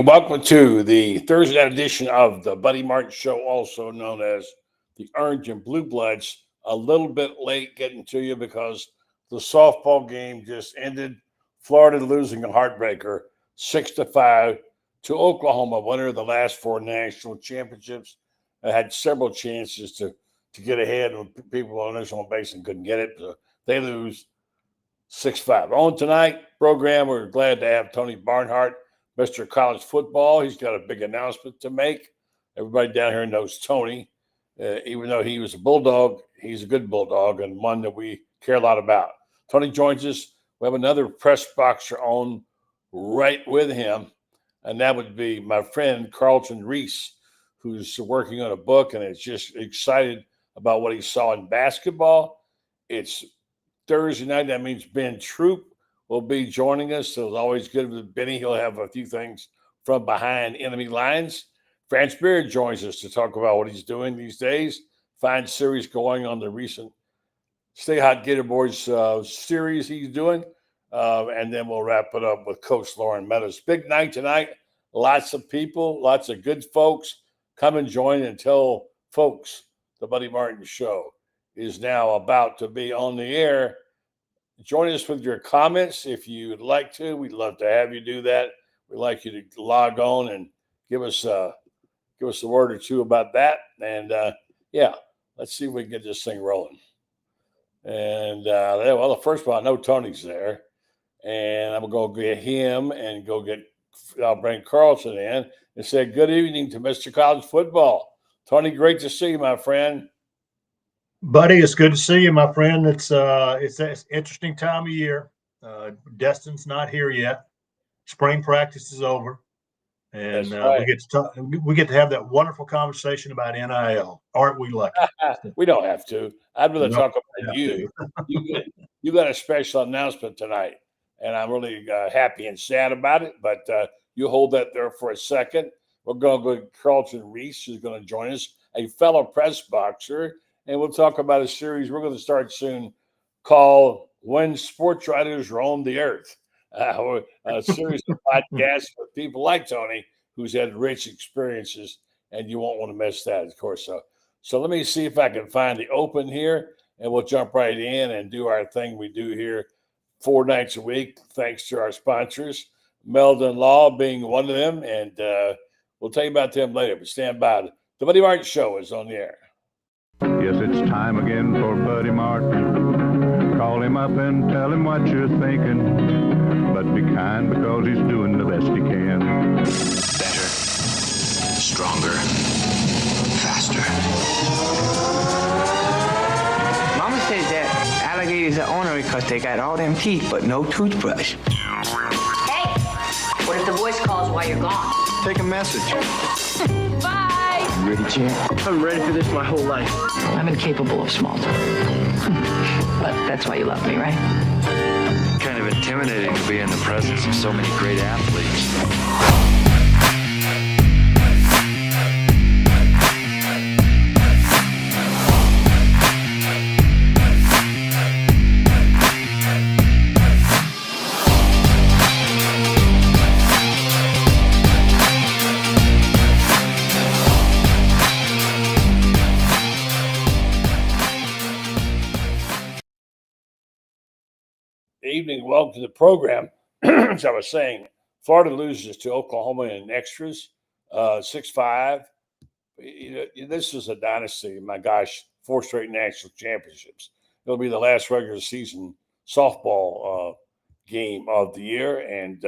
Welcome to the Thursday night edition of the Buddy Martin Show, also known as the Orange and Blue Bloods. A little bit late getting to you because the softball game just ended. Florida losing a heartbreaker, 6-5 to Oklahoma, winner of the last four national championships. I had several chances to get ahead when people on this home base and couldn't get it. So they lose 6-5. On tonight program, we're glad to have Tony Barnhart, Mr. College Football. He's got a big announcement to make. Everybody down here knows Tony. Even though he was a Bulldog, he's a good Bulldog and one that we care a lot about. Tony joins us. We have another press boxer on right with him, and that would be my friend Carlton Reese, who's working on a book and is just excited about what he saw in basketball. It's Thursday night. That means Ben Troupe will be joining us. So it's always good with Benny. He'll have a few things from behind enemy lines. Franz Beard joins us to talk about what he's doing these days. Fine series going on the recent Stay Hot Gator Boys series he's doing. And then we'll wrap it up with Coach Loren Meadows. Big night tonight. Lots of people, lots of good folks. Come and join and tell folks the Buddy Martin Show is now about to be on the air. Join us with your comments if you'd like to. We'd love to have you do that. We'd like you to log on and give us a word or two about that. And, let's see if we can get this thing rolling. And, the first one, I know Tony's there. And I'm going to get him and I'll bring Carlton in and say good evening to Mr. College Football. Tony, great to see you, my friend. Buddy, it's good to see you, my friend. It's an interesting time of year. Destin's not here yet. Spring practice is over, and right. we get to have that wonderful conversation about NIL. Aren't we lucky? We don't have to. I'd rather talk about you. You got a special announcement tonight, and I'm really happy and sad about it. But you hold that there for a second. We're going to go to Carlton Reese, who's going to join us, a fellow press boxer. And we'll talk about a series we're going to start soon called When Sports Writers Roam the Earth, a series of podcasts with people like Tony, who's had rich experiences, and you won't want to miss that, of course. So let me see if I can find the open here, and we'll jump right in and do our thing we do here 4 nights a week, thanks to our sponsors, Meldon Law being one of them, and we'll tell you about them later, but stand by. The Buddy Martin Show is on the air. Yes, it's time again for Buddy Martin. Call him up and tell him what you're thinking. But be kind because he's doing the best he can. Better, stronger, faster. Mama says that alligators are ornery because they got all them teeth but no toothbrush. Hey, what if the voice calls while you're gone? Take a message. Bye. You ready, champ? I'm ready for this my whole life. I'm incapable of small talk. But that's why you love me, right? Kind of intimidating to be in the presence of so many great athletes. Evening, welcome to the program. As I was saying, Florida loses to Oklahoma in extras, 6-5. This is a dynasty. My gosh, 4 straight national championships. It'll be the last regular season softball game of the year, and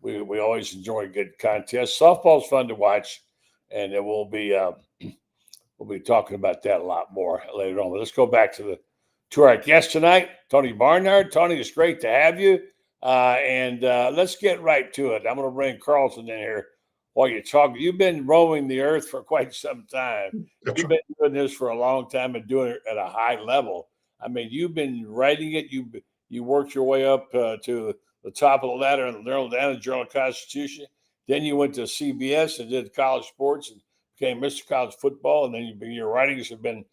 we always enjoy good contests. Softball's fun to watch, and it will be we'll be talking about that a lot more later on. But let's go back to our guest tonight, Tony Barnhart. Tony, it's great to have you. And let's get right to it. I'm going to bring Carlton in here while you're talking. You've been roaming the earth for quite some time. You've been doing this for a long time and doing it at a high level. I mean, you've been writing it. You worked your way up to the top of the ladder in the Lowdown Journal-Constitution. Then you went to CBS and did college sports and became Mr. College Football. And then your writings have been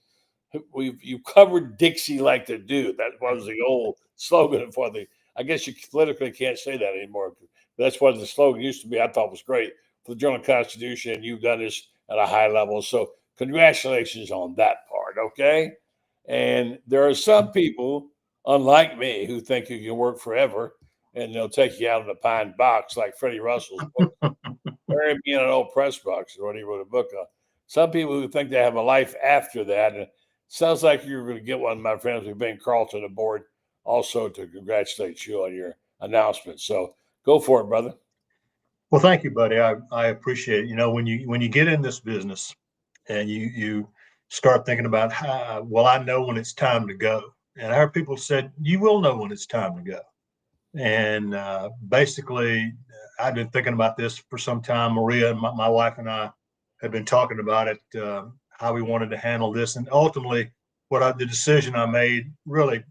you covered Dixie like the dude. That was the old slogan for the. I guess you politically can't say that anymore That's what the slogan used to be. I thought was great for the Journal-Constitution, and you've done this at a high level. So congratulations on that part, okay? And there are some people, unlike me, who think you can work forever, and they'll take you out of the pine box like Freddie Russell's book. Bury me in an old press box is what he wrote a book on. Some people who think they have a life after that, and it sounds like you're going to get one of my friends who've been Carlton aboard also to congratulate you on your announcement. So go for it, brother. Well, thank you, buddy. I appreciate it. You know, when you get in this business and you start thinking about well, I know when it's time to go. And I heard people said, you will know when it's time to go. And basically, I've been thinking about this for some time. Maria, and my wife and I have been talking about it, how we wanted to handle this. And ultimately, the decision I made really a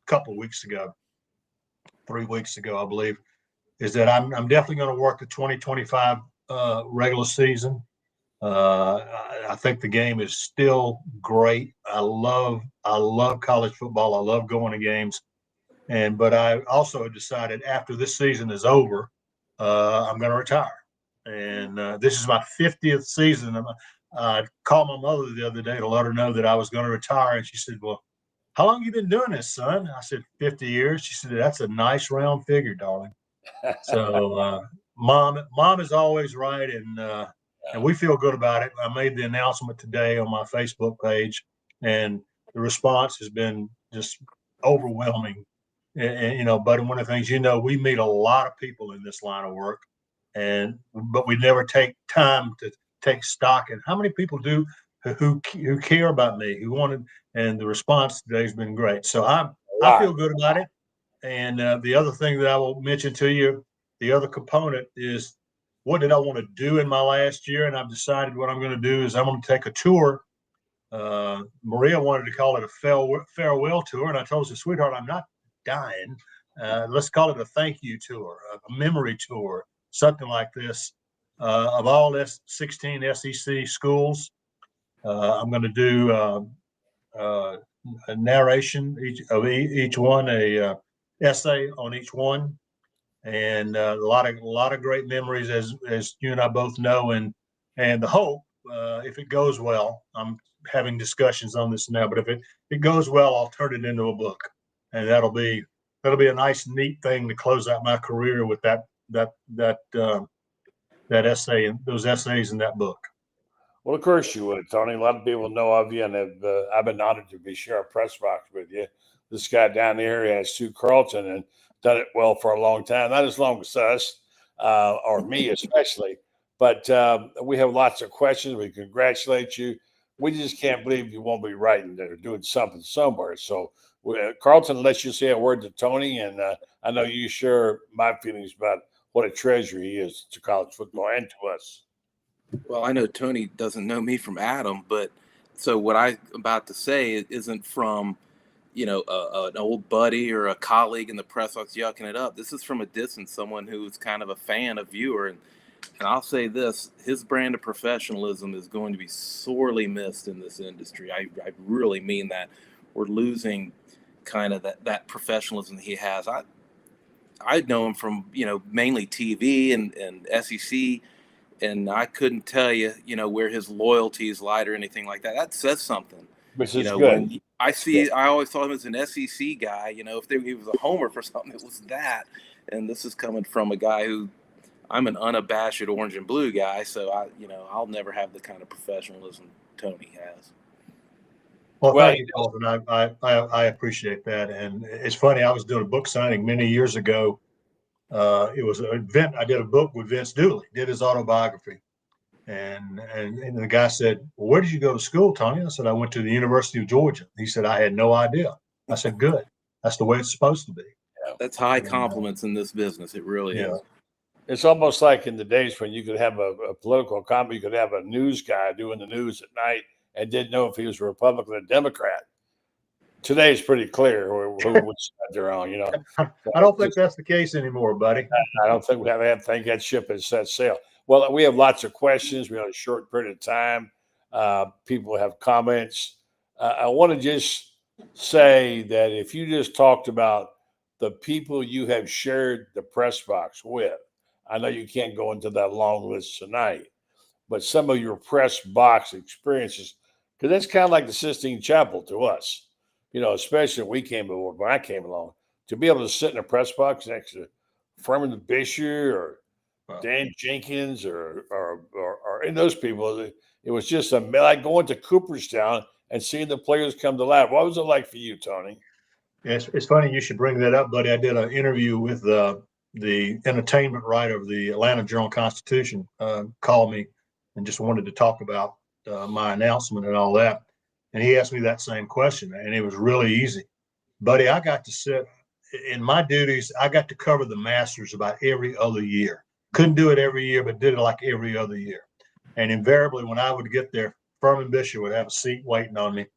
couple of weeks ago, 3 weeks ago, I believe, is that I'm definitely going to work the 2025 regular season. I think the game is still great. I love college football. I love going to games. But I also decided after this season is over, I'm going to retire. And this is my 50th season. I called my mother the other day to let her know that I was going to retire. And she said, well, how long have you been doing this, son? I said, 50 years. She said, that's a nice round figure, darling. So mom is always right. And we feel good about it. I made the announcement today on my Facebook page, and the response has been just overwhelming. And you know, but one of the things, you know, we meet a lot of people in this line of work, but we never take time to take stock in how many people do who care about me, who wanted, and the response today has been great. So I feel good about it. And the other thing that I will mention to you, the other component is, what did I want to do in my last year? And I've decided what I'm going to do is I'm going to take a tour. Maria wanted to call it a farewell tour, and I told her, sweetheart, I'm not dying. Let's call it a thank you tour, a memory tour, something like this, of all 16 SEC schools. I'm going to do a narration each one, a essay on each one, and a lot of great memories, as you and I both know, and the hope, if it goes well, I'm having discussions on this now, but if it goes well, I'll turn it into a book. And that'll be a nice, neat thing to close out my career with that essay and those essays in that book. Well, of course you would, Tony. A lot of people know of you, and I've been honored to be sharing a press box with you. This guy down there has Sue Carlton and done it well for a long time. Not as long as us, or me especially, but we have lots of questions. We congratulate you. We just can't believe you won't be writing or doing something somewhere. So Carlton lets you say a word to Tony, and I know you share my feelings about what a treasure he is to college football and to us. Well, I know Tony doesn't know me from Adam, but so what I'm about to say isn't from, you know, an old buddy or a colleague in the press box yucking it up. This is from a distance, someone who's kind of a fan, a viewer, and I'll say this: his brand of professionalism is going to be sorely missed in this industry. I really mean that. We're losing kind of that professionalism he has. I know him from, you know, mainly TV and SEC, and I couldn't tell you, you know, where his loyalties lied or anything like that. That says something. Which is good. When I always thought him as an SEC guy. You know, if he was a homer for something, it was that. And this is coming from a guy who, I'm an unabashed orange and blue guy, so I'll never have the kind of professionalism Tony has. Well, thank you, Carlton. I appreciate that. And it's funny, I was doing a book signing many years ago. It was an event. I did a book with Vince Dooley, did his autobiography. And the guy said, well, where did you go to school, Tony? I said, I went to the University of Georgia. He said, I had no idea. I said, good. That's the way it's supposed to be. That's high compliments in this business. It really is. It's almost like in the days when you could have a political comment, you could have a news guy doing the news at night and didn't know if he was a Republican or Democrat. Today is pretty clear who would side their own, you know. I don't think that's the case anymore, buddy. I don't think we have to think that ship has set sail. Well, we have lots of questions. We have a short period of time. People have comments. I want to just say that if you just talked about the people you have shared the press box with, I know you can't go into that long list tonight, but some of your press box experiences, because that's kind of like the Sistine Chapel to us, especially when I came along, to be able to sit in a press box next to Furman Bisher or Dan Jenkins or in those people, it was just like going to Cooperstown and seeing the players come to life. What was it like for you, Tony? It's funny you should bring that up, buddy. I did an interview with the entertainment writer of the Atlanta Journal-Constitution. Called me and just wanted to talk about my announcement and all that. And he asked me that same question, and it was really easy. Buddy, I got to sit in my duties. I got to cover the Masters about every other year. Couldn't do it every year, but did it like every other year. And invariably, when I would get there, Furman Bishop would have a seat waiting on me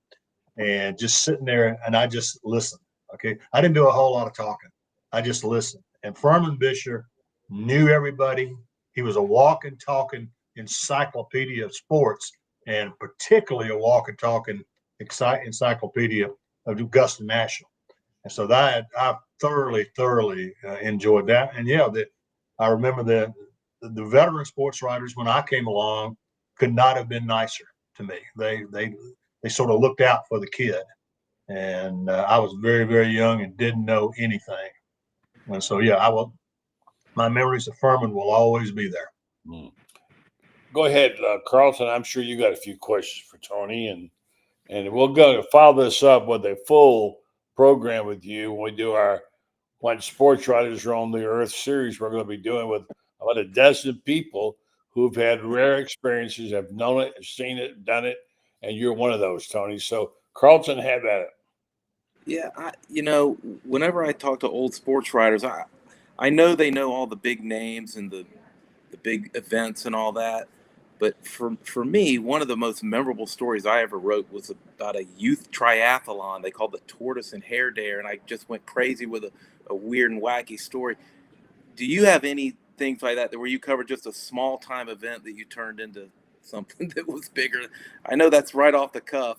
and just sitting there, and I just listened. Okay. I didn't do a whole lot of talking. I just listened. And Furman Bishop knew everybody. He was a walking, talking encyclopedia of sports, and particularly a walking, talking encyclopedia of Augusta National. And so that I thoroughly enjoyed that. And yeah, I remember the veteran sports writers when I came along could not have been nicer to me. They sort of looked out for the kid. And I was very, very young and didn't know anything. And so, yeah, my memories of Furman will always be there. Go ahead, Carlton. I'm sure you got a few questions for Tony, and we'll go follow this up with a full program with you when we do when Sports Writers are on the Earth series. We're going to be doing with about a dozen people who've had rare experiences, have known it, seen it, done it, and you're one of those, Tony. So, Carlton, have at it. Yeah, whenever I talk to old sports writers, I know they know all the big names and the big events and all that. But for me, one of the most memorable stories I ever wrote was about a youth triathlon they called the Tortoise and Hare Dare, and I just went crazy with a weird and wacky story. Do you have any things like that where you covered just a small time event that you turned into something that was bigger? I know that's right off the cuff.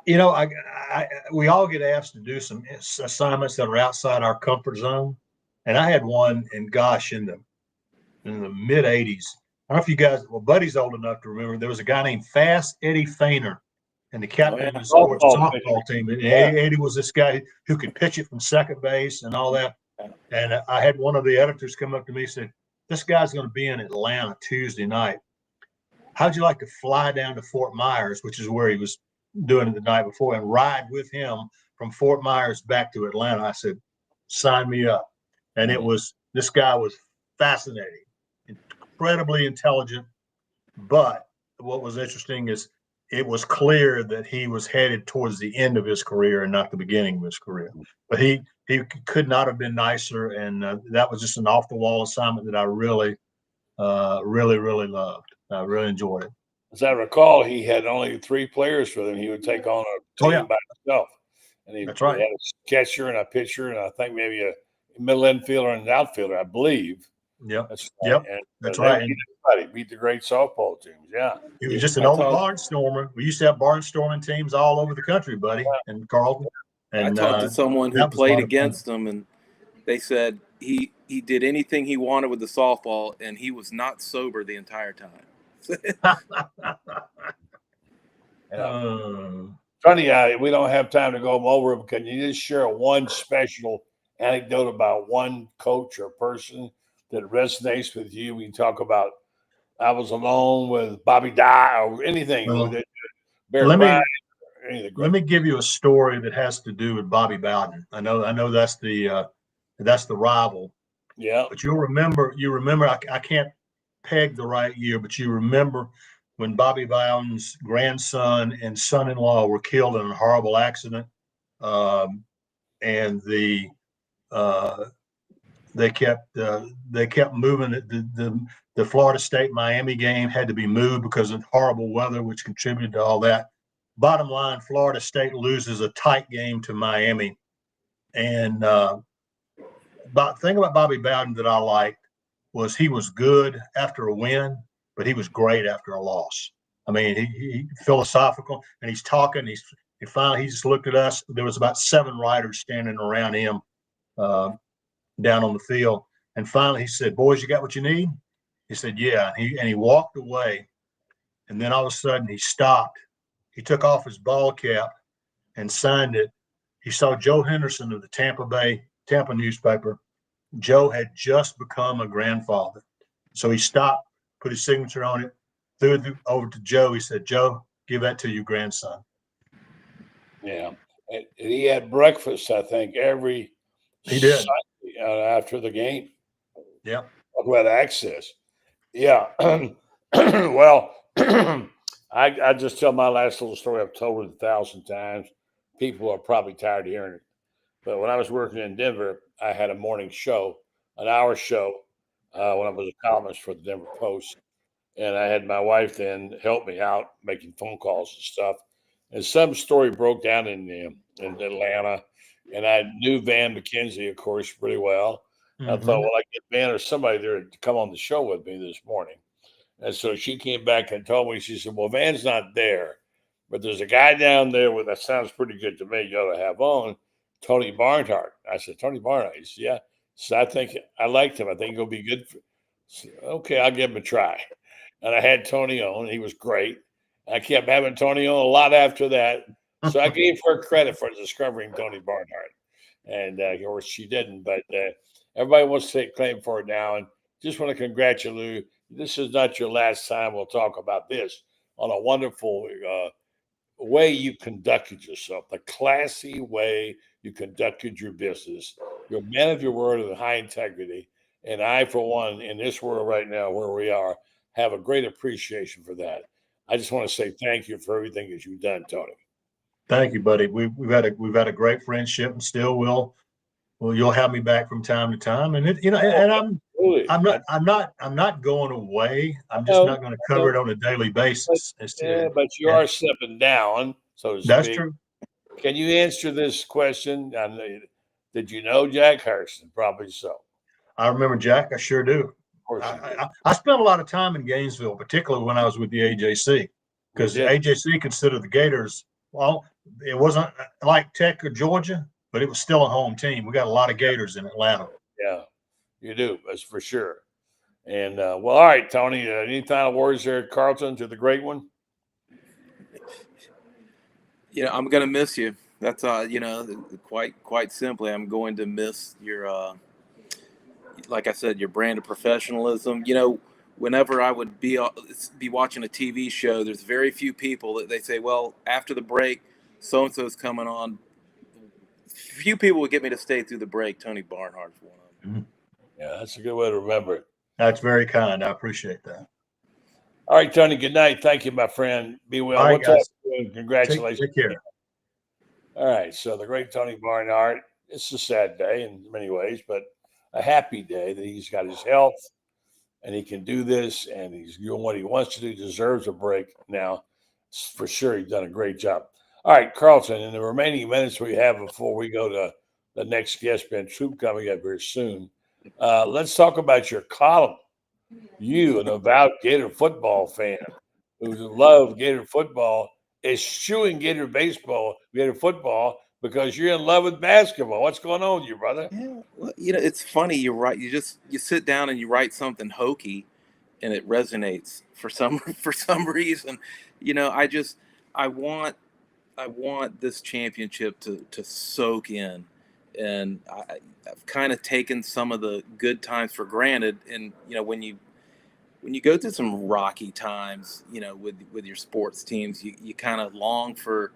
We all get asked to do some assignments that are outside our comfort zone, and I had one in the mid '80s. I don't know if you guys, Buddy's old enough to remember. There was a guy named Fast Eddie Fainer, and the captain of the sports softball team. And Eddie was this guy who could pitch it from second base and all that. And I had one of the editors come up to me and said, "This guy's going to be in Atlanta Tuesday night. How'd you like to fly down to Fort Myers," which is where he was doing it the night before, and ride with him from Fort Myers back to Atlanta? I said, "Sign me up." And this guy was fascinating, incredibly intelligent. But what was interesting is it was clear that he was headed towards the end of his career and not the beginning of his career. But he could not have been nicer. And that was just an off the wall assignment that I really loved. I really enjoyed it. As I recall, he had only 3 players with him. He would take on a team by himself. And That's right. He had a catcher and a pitcher, and I think maybe a middle infielder and an outfielder, I believe. Yep. That's right. Beat the great softball teams. Yeah. He was just an old barnstormer. We used to have barnstorming teams all over the country, buddy, and Carlton. And I talked to someone who played against him, and they said he did anything he wanted with the softball, and he was not sober the entire time. Tony, we don't have time to go over it. Can you just share one special anecdote about one coach or person that resonates with you? We can talk about I was alone with Bobby Dye or anything. Let me give you a story that has to do with Bobby Bowden. I know that's the rival. Yeah. But you remember I can't peg the right year, but you remember when Bobby Bowden's grandson and son-in-law were killed in a horrible accident, and they kept moving it. The Florida State Miami game had to be moved because of horrible weather, which contributed to all that. Bottom line, Florida State loses a tight game to Miami. And the thing about Bobby Bowden that I liked was he was good after a win, but he was great after a loss. I mean, he philosophical, and he's talking. He just looked at us. There was about 7 writers standing around him down on the field, And finally he said, "Boys, you got what you need?" He said, "Yeah." And he walked away. And then all of a sudden he stopped. He took off his ball cap and signed it. He saw Joe Henderson of the Tampa newspaper. Joe had just become a grandfather. So he stopped, put his signature on it, threw it over to Joe. He said, "Joe, give that to your grandson." Yeah. And he had breakfast, I think, every He did. Sunday after the game. Yeah. Talk about access. Yeah. Well, I just tell my last little story. I've told it 1,000 times. People are probably tired of hearing it. But when I was working in Denver, I had a morning show, an hour show, when I was a columnist for the Denver Post. And I had my wife then help me out making phone calls and stuff. And some story broke down in Atlanta, and I knew Van McKenzie, of course, pretty well. I thought, well, I get Van or somebody there to come on the show with me this morning. And so she came back and told me, she said, "Well, Van's not there, but there's a guy down there that sounds pretty good to me. You ought to have on Tony Barnhart." I said, "Tony Barnhart?" He said, "Yeah." So I think I liked him. I think he'll be good. Okay, I'll give him a try. And I had Tony on. He was great. I kept having Tony on a lot after that. So I gave her credit for discovering Tony Barnhart. And of course, she didn't. But everybody wants to take claim for it now. And just want to congratulate you. This is not your last time we'll talk about this, on a wonderful way you conducted yourself, the classy way you conducted your business. You're a man of your word with high integrity. And I, for one, in this world right now where we are, have a great appreciation for that. I just want to say thank you for everything that you've done, Tony. Thank you, buddy. We've had a great friendship, and still will. Well, you'll have me back from time to time, and I'm not going away. I'm just not going to cover it on a daily basis. But you are stepping down, so to speak. That's true. Can you answer this question? Did you know Jack Hurston? Probably so. I remember Jack. I sure do. Of course I spent a lot of time in Gainesville, particularly when I was with the AJC, because the AJC considered the Gators, well, it wasn't like Tech or Georgia, but it was still a home team. We got a lot of Gators in Atlanta. Yeah, you do. That's for sure. And, well, all right, Tony, any final words there at Carlton to the great one? I'm going to miss you. That's, quite simply, I'm going to miss your, like I said, your brand of professionalism. Whenever I would be watching a TV show, there's very few people that they say, well, after the break, so-and-so's coming on. Few people would get me to stay through the break. Tony Barnhart's one of them. Yeah, that's a good way to remember it. That's very kind. I appreciate that. All right, Tony, good night. Thank you, my friend. Be well. All right, guys. Congratulations. Take care. All right, so the great Tony Barnhart. It's a sad day in many ways, but a happy day that he's got his health and he can do this, and he's doing what he wants to do. Deserves a break now. For sure, he's done a great job. All right, Carlton, in the remaining minutes we have before we go to the next guest, Ben Troupe, coming up here soon, let's talk about your column. You, an avowed Gator football fan who loves Gator football, is shooing Gator football, because you're in love with basketball. What's going on with you, brother? Yeah, well, it's funny. You're right. You sit down and you write something hokey, and it resonates for some reason. I want this championship to soak in, and I've kind of taken some of the good times for granted. And when you go through some rocky times, with your sports teams, you kind of long for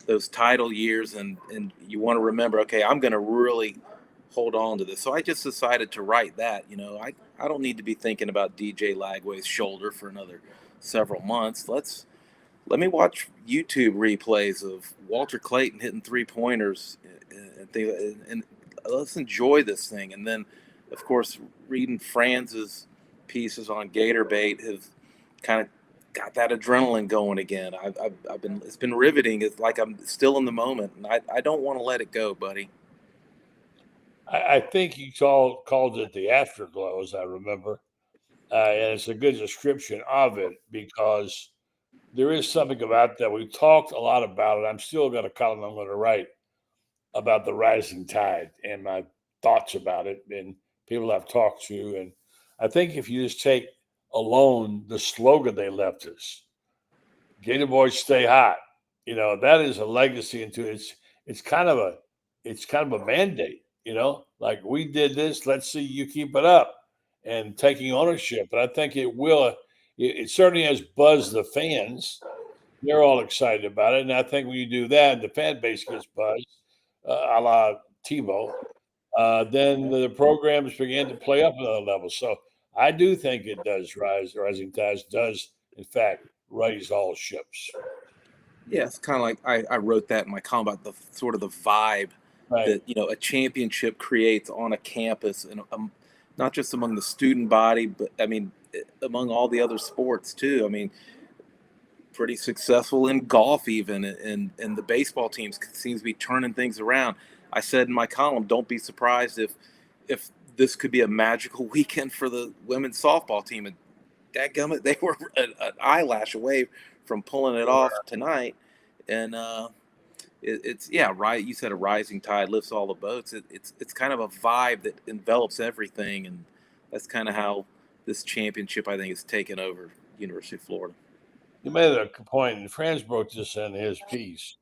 those title years, and you want to remember, okay, I'm going to really hold on to this. So I just decided to write that. I don't need to be thinking about DJ Lagway's shoulder for another several months. Let me watch YouTube replays of Walter Clayton hitting 3-pointers and let's enjoy this thing. And then, of course, reading Franz's pieces on Gator Bait have kind of got that adrenaline going again. It's been riveting. It's like I'm still in the moment, and I don't want to let it go, buddy. I think you called it the afterglow, as I remember. And it's a good description of it, because there is something about that. We talked a lot about it. I'm still got a column I'm going to write about the rising tide and my thoughts about it. And people I've talked to. And I think if you just take alone the slogan they left us, Gator Boys stay hot, that is a legacy into it's kind of a mandate, like we did this, let's see you keep it up and taking ownership. But I think it certainly has buzzed the fans. They're all excited about it. And I think when you do that, the fan base gets buzzed, a la TiVo, then the programs begin to play up another level. So I do think it does rising tides does, in fact, raise all ships. Yeah, it's kind of like I wrote that in my column about the sort of the vibe Right. that a championship creates on a campus, and not just among the student body, but I mean among all the other sports too. I mean, pretty successful in golf even, and the baseball teams seems to be turning things around. I said in my column, don't be surprised if this could be a magical weekend for the women's softball team. And dadgummit, they were an eyelash away from pulling it off tonight. And it's right. You said a rising tide lifts all the boats. It's kind of a vibe that envelops everything, and that's kind of how this championship, I think, has taken over University of Florida. You made a point, and Franz broke this in his piece.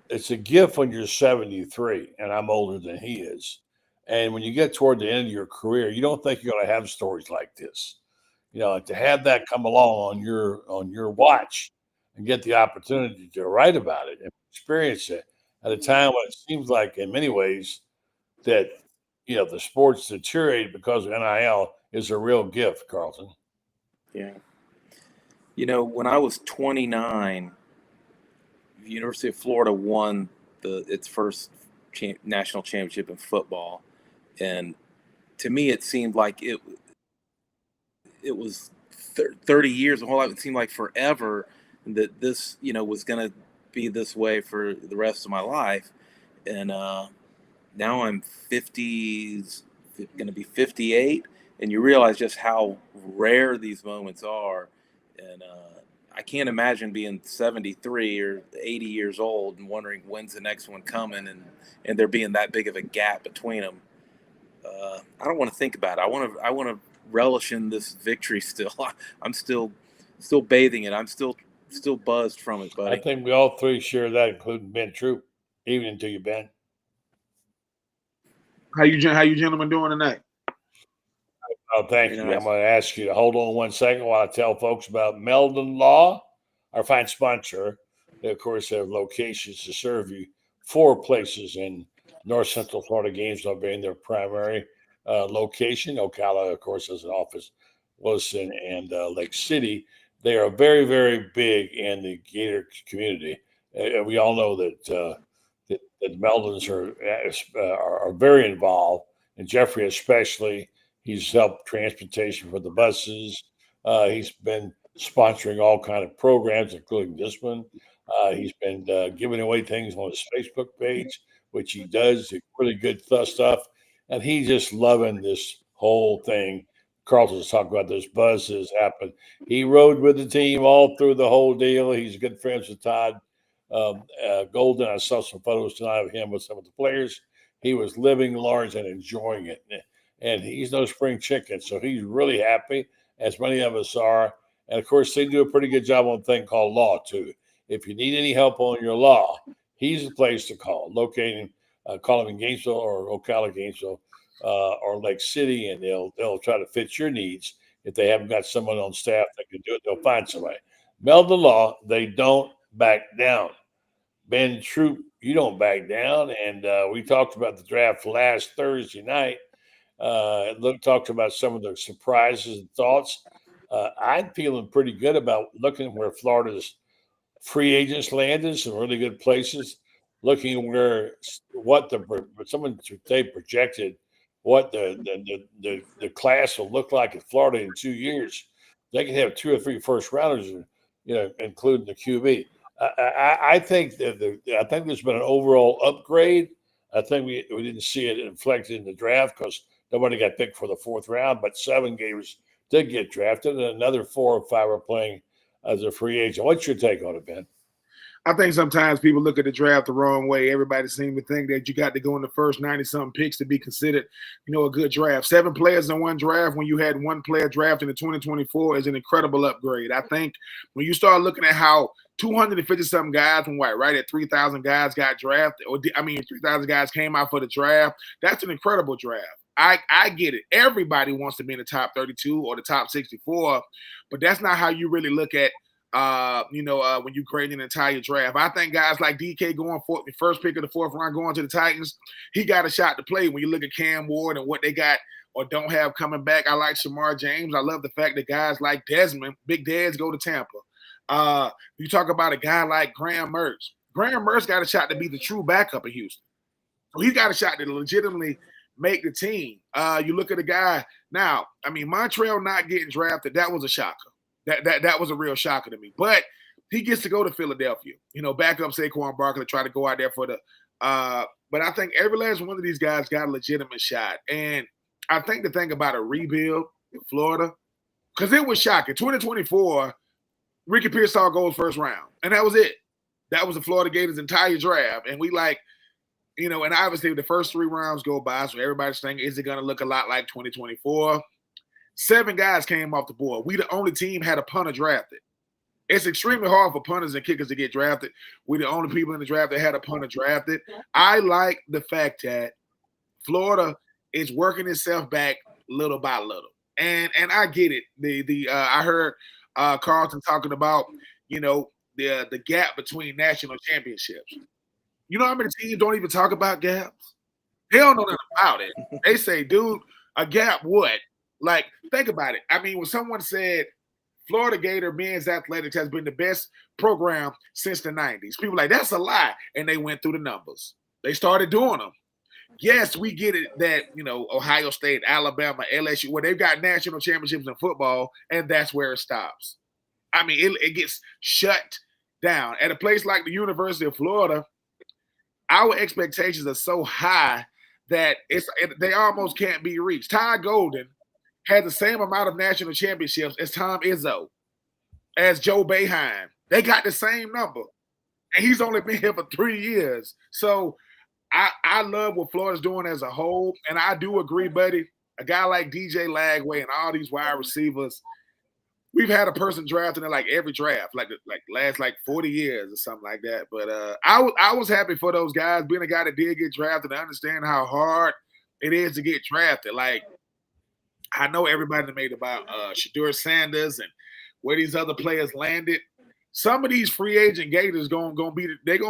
It's a gift when you're 73, and I'm older than he is. And when you get toward the end of your career, you don't think you're going to have stories like this. To have that come along on your watch and get the opportunity to write about it and experience it at a time when it seems like, in many ways, that the sports deteriorated because of NIL is a real gift, Carlton. Yeah. When I was 29, the University of Florida won its first national championship in football, and to me, it seemed like it was 30 years. A whole lot. It seemed like forever that this, was going to be this way for the rest of my life, and now I'm 50, going to be 58, and you realize just how rare these moments are. And I can't imagine being 73 or 80 years old and wondering when's the next one coming, and there being that big of a gap between them. I don't want to think about it. I want to relish in this victory still. I'm still bathing it. I'm still buzzed from it, buddy. I think we all three share that, including Ben Troupe. Evening to you, Ben. How you gentlemen doing tonight? Oh, thank you. I'm going to ask you to hold on 1 second while I tell folks about Meldon Law, our fine sponsor. They, of course, have locations to serve you 4 places in North Central Florida, Gainesville being their primary location. Ocala, of course, has an office, Wilson, and Lake City. They are very, very big in the Gator community. We all know that Meldons are very involved, and Jeffrey especially. He's helped transportation for the buses. He's been sponsoring all kind of programs, including this one. He's been giving away things on his Facebook page, which he does really good stuff. And he's just loving this whole thing. Carlton's talking about those buzzes happen. He rode with the team all through the whole deal. He's good friends with Todd Golden. I saw some photos tonight of him with some of the players. He was living large and enjoying it. And he's no spring chicken, so he's really happy, as many of us are. And, of course, they do a pretty good job on a thing called law, too. If you need any help on your law, he's the place to call. Call him in Gainesville or Ocala, Gainesville, or Lake City, and they'll try to fit your needs. If they haven't got someone on staff that can do it, they'll find somebody. Meldon Law, they don't back down. Ben Troupe, you don't back down. And we talked about the draft last Thursday night. Talked about some of the surprises and thoughts. I'm feeling pretty good about looking where Florida's free agents landed, some really good places. Looking where someone today projected what the class will look like in Florida in 2 years. They can have 2 or 3 first rounders, including the QB. I think there's been an overall upgrade. I think we didn't see it reflected in the draft because nobody got picked for the 4th round, but 7 Gators did get drafted, and another 4 or 5 are playing as a free agent. What's your take on it, Ben? I think sometimes people look at the draft the wrong way. Everybody seems to think that you got to go in the first 90-something picks to be considered, a good draft. 7 players in one draft when you had 1 player drafted in 2024 is an incredible upgrade. I think when you start looking at how 250-something guys from right at 3,000 guys got drafted, 3,000 guys came out for the draft, that's an incredible draft. I get it. Everybody wants to be in the top 32 or the top 64, but that's not how you really look at when you grade an entire draft. I think guys like DK going for the first pick of the 4th round going to the Titans, he got a shot to play. When you look at Cam Ward and what they got or don't have coming back, I like Shamar James. I love the fact that guys like Desmond, Big Dads, go to Tampa. You talk about a guy like Graham Mertz. Graham Mertz got a shot to be the true backup in Houston. So he got a shot to legitimately make the team. You look at a guy now. Montreal not getting drafted, that was a shocker. That was a real shocker to me. But he gets to go to Philadelphia. Back up Saquon Barkley, try to go out there for the but I think every last one of these guys got a legitimate shot. And I think the thing about a rebuild in Florida, because it was shocking. 2024, Ricky Pearsall goes first round. And that was it. That was the Florida Gators' entire draft. And we and obviously the first 3 rounds go by, so everybody's thinking, is it going to look a lot like 2024? 7 guys came off the board. We the only team had a punter drafted. It's extremely hard for punters and kickers to get drafted. We're the only people in the draft that had a punter drafted. I like the fact that Florida is working itself back little by little. And I get it. I heard Carlton talking about, the gap between national championships. You know how many teams don't even talk about gaps? They don't know nothing about it. They say, dude, a gap what? Like, think about it. When someone said Florida Gator men's athletics has been the best program since the 90s, people like, that's a lie. And they went through the numbers. They started doing them. Yes, we get it that, Ohio State, Alabama, LSU, where they've got national championships in football, and that's where it stops. It gets shut down. At a place like the University of Florida, our expectations are so high that they almost can't be reached. Ty Golden had the same amount of national championships as Tom Izzo, as Joe Boeheim. They got the same number. And he's only been here for 3 years. So I love what Florida's doing as a whole. And I do agree, buddy, a guy like DJ Lagway and all these wide receivers, we've had a person drafted in every draft, last 40 years or something like that. But I was happy for those guys, being a guy that did get drafted, to understand how hard it is to get drafted. I know everybody made about Shedeur Sanders and where these other players landed. Some of these free agent Gators gonna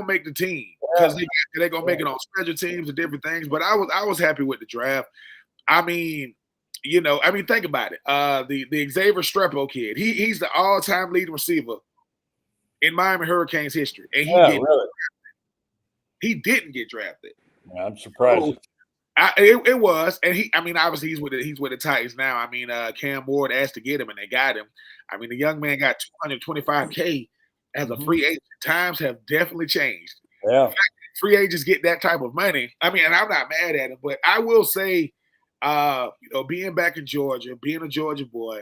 make the team because they're gonna make it on special teams and different things. But I was happy with the draft. Think about it. The Xavier Strepo kid, he's the all-time leading receiver in Miami Hurricanes history, and he didn't get drafted. Yeah, I'm surprised. So, it was, and obviously he's with the Titans now. Cam Ward asked to get him, and they got him. The young man got $225K as a free agent. Times have definitely changed. Yeah, free agents get that type of money. And I'm not mad at him, but I will say, being back in Georgia, being a Georgia boy,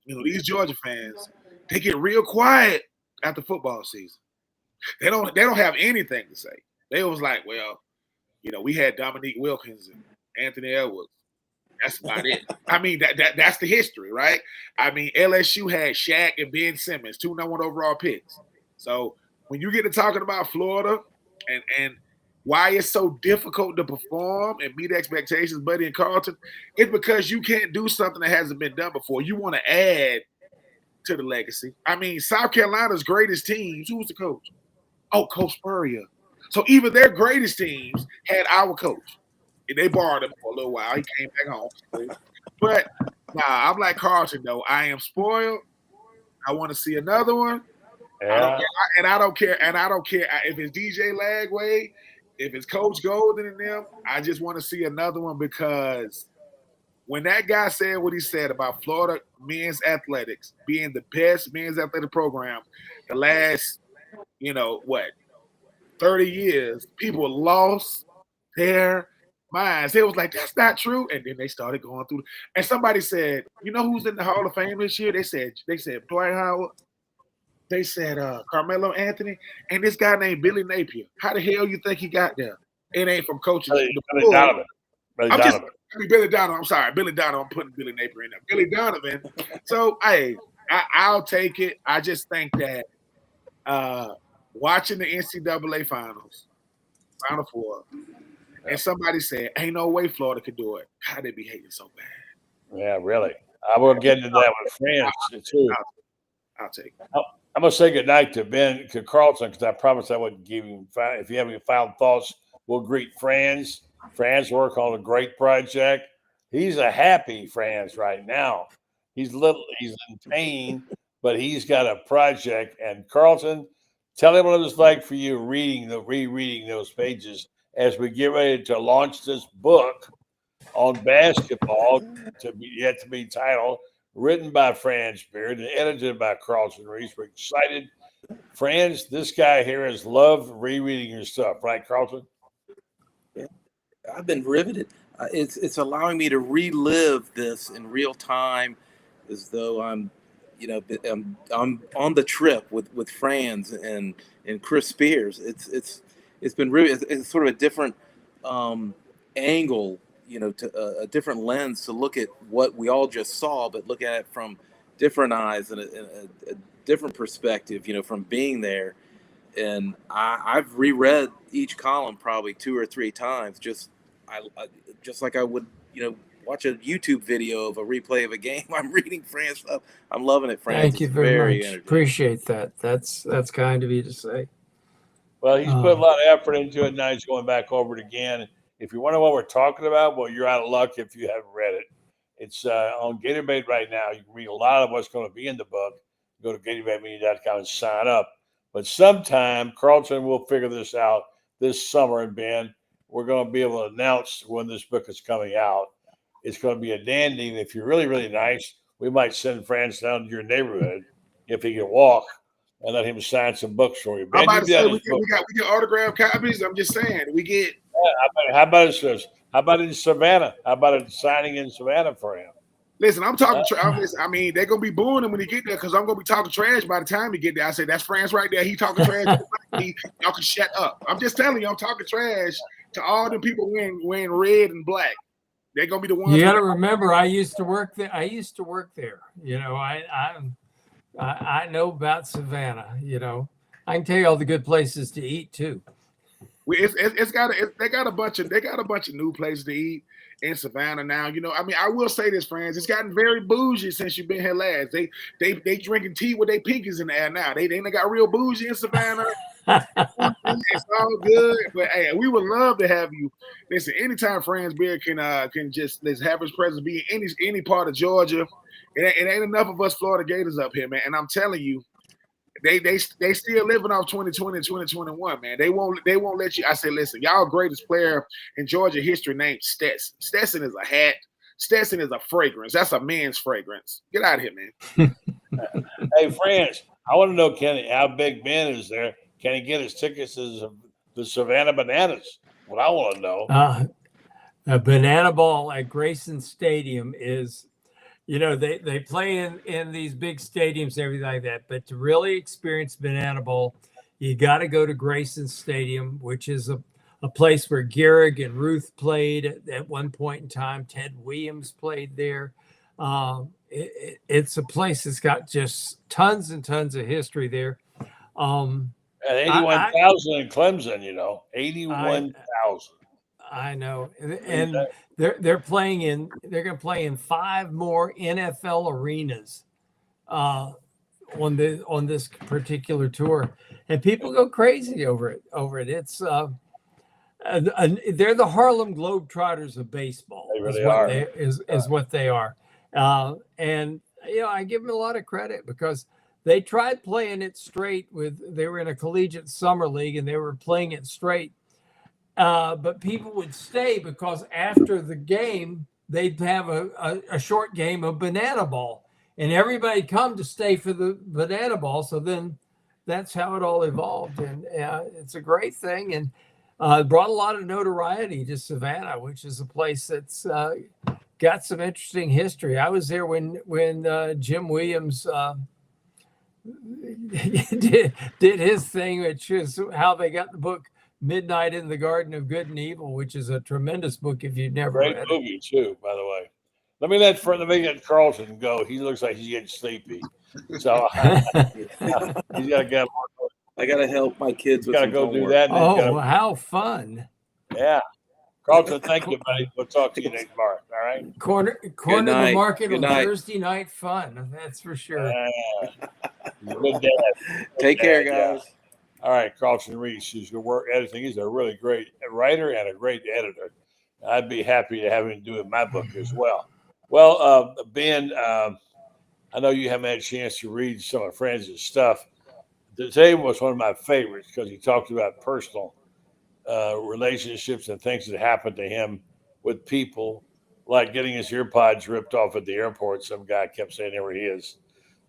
these Georgia fans, they get real quiet after football season. They don't have anything to say. They was like, well, we had Dominique Wilkins and Anthony Edwards. That's about it. That's the history, right? LSU had Shaq and Ben Simmons, 2 number 1 overall picks. So when you get to talking about Florida and why it's so difficult to perform and meet expectations, Buddy and Carlton, it's because you can't do something that hasn't been done before. You want to add to the legacy. South Carolina's greatest teams, who was the coach? Oh, Coach Spurrier. So even their greatest teams had our coach. They borrowed him for a little while. He came back home. But I'm like Carlton, though. I am spoiled. I want to see another one. Yeah. I don't care if it's DJ Lagway, if it's Coach Golden and them. I just want to see another one, because when that guy said what he said about Florida men's athletics being the best men's athletic program the last, 30 years, people lost their minds. It was like, that's not true. And then they started going through. And somebody said, who's in the Hall of Fame this year? They said Dwight Howard. they said Carmelo Anthony and this guy named Billy Napier. How the hell you think he got there? It ain't from coaching. Billy Donovan. Billy Donovan. I'm sorry, Billy Donovan. I'm putting Billy Napier in there. Billy Donovan. So, I'll take it. I just think that watching the NCAA finals, Final Four, and somebody said, "Ain't no way Florida could do it." God, they be hating so bad. Yeah, really. I will get into that with friends too. I'll take it. I'm gonna say goodnight to Carlton, because I promised I wouldn't give him. If you have any final thoughts, we'll greet Franz. Franz work on a great project. He's a happy Franz right now. He's in pain, but he's got a project. And Carlton, tell him what it was like for you rereading those pages as we get ready to launch this book on basketball yet to be titled, written by Franz Beard and edited by Carlton Reese. We're excited. Franz, this guy here has loved rereading your stuff, right, Carlton? Yeah, I've been riveted. It's allowing me to relive this in real time, as though I'm on the trip with Franz and Chris Spears. It's been really, it's sort of a different angle, to a different lens to look at what we all just saw, but look at it from different eyes and a different perspective, from being there. And I've reread each column probably 2 or 3 times, just like I would, watch a YouTube video of a replay of a game. I'm reading Franz stuff. I'm loving it, Franz. Thank you very much. Appreciate that. That's kind of you to say. Well, he's put a lot of effort into it. Now he's going back over it again. If you wonder what we're talking about, well, you're out of luck if you haven't read it. It's on GatorBait right now. You can read a lot of what's going to be in the book. Go to GatorBaitMedia.com and sign up. But sometime, Carlton will figure this out this summer, and Ben, we're going to be able to announce when this book is coming out. It's going to be a dandy. And if you're really, really nice, we might send Franz down to your neighborhood if he can walk and let him sign some books for you. Ben, I'm about to say we get autographed copies. I'm just saying we get. Yeah, how about in Savannah? How about a signing in Savannah for him? Listen, I'm talking. I mean, they're gonna be booing him when he get there because I'm gonna be talking trash by the time he get there. I say that's Franz right there. He talking trash. Y'all can shut up. I'm just telling you, I'm talking trash to all the people wearing red and black. They're gonna be the ones. You got to remember, I used to work there. I know about Savannah. I can tell you all the good places to eat too. They got a bunch of new places to eat in Savannah now. I will say this, Franz, it's gotten very bougie since you've been here last. They drinking tea with their pinkies in the air now. They got real bougie in Savannah. It's all good, but hey, we would love to have you. Listen, anytime Franz Beard can just have his presence be in any part of Georgia. It ain't enough of us Florida Gators up here, man. And I'm telling you, they still living off 2020 and 2021, man. They won't let you. I say, listen, y'all greatest player in Georgia history named Stetson. Stetson is a hat. Stetson is a fragrance. That's a man's fragrance. Get out of here, man. Hey, Franz, I want to know, Kenny, how big Ben is there? Can he get his tickets to the Savannah Bananas? What I want to know. A banana ball at Grayson Stadium is, they play in these big stadiums and everything like that. But to really experience banana ball, you got to go to Grayson Stadium, which is a place where Gehrig and Ruth played at one point in time. Ted Williams played there. It's a place that's got just tons and tons of history there. At 81,000 in Clemson, 81,000. I know, and they're going to play in 5 more NFL arenas on this particular tour, and people go crazy over it. It's they're the Harlem Globetrotters of baseball. They really are. Is what they are, and I give them a lot of credit because they tried playing it straight they were in a collegiate summer league and they were playing it straight. But people would stay because after the game, they'd have a short game of banana ball and everybody come to stay for the banana ball. So then that's how it all evolved. And it's a great thing. And it brought a lot of notoriety to Savannah, which is a place that's got some interesting history. I was there when Jim Williams did his thing, which is how they got the book Midnight in the Garden of Good and Evil, which is a tremendous book if you've never Great read movie too, by the way. Let me let Carlton go. He looks like he's getting sleepy, so it. he's got to get. I gotta help my kids with Got to some go do homework. that. And he's Oh, gotta, how fun! yeah, Carlton, thank you, buddy. We'll talk to you next Mark. All right. Corner of night. the market Good on night. Thursday night fun. That's for sure. Good dad. Take Good care, dad, yeah. guys. All right, Carlton Reese, who's going to work editing. He's a really great writer and a great editor. I'd be happy to have him do my book as well. Well, Ben, I know you haven't had a chance to read some of Franz's stuff. Today was one of my favorites because he talked about personal relationships and things that happened to him with people, like getting his earpods ripped off at the airport. Some guy kept saying they were his.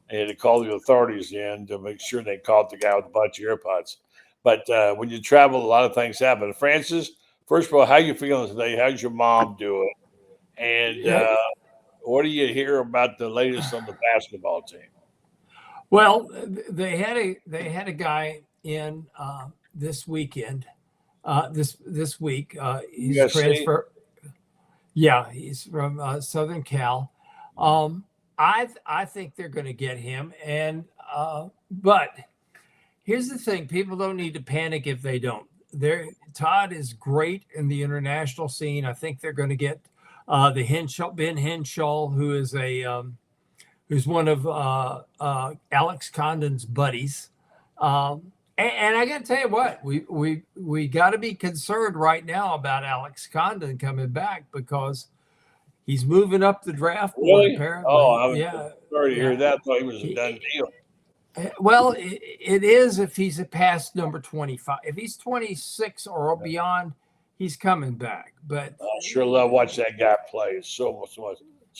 And he had to call the authorities in to make sure they caught the guy with a bunch of earpods. But when you travel, a lot of things happen. Francis, first of all, how you feeling today? How's your mom doing? And what do you hear about the latest on the basketball team? Well, they had a guy in this weekend. This week, he's USC? transfer. Yeah, he's from Southern Cal. I think they're going to get him, and but here's the thing: people don't need to panic if they don't. Todd is great in the international scene. I think they're going to get Ben Henshaw, who is who's one of Alex Condon's buddies. And I got to tell you what, we got to be concerned right now about Alex Condon coming back because he's moving up the draft board. Really? Apparently. Oh, I was yeah. sorry to hear that. I thought he was a done deal. Well, it is if he's a past number 25. If he's 26 or beyond, he's coming back. But I sure love watching that guy play. It's so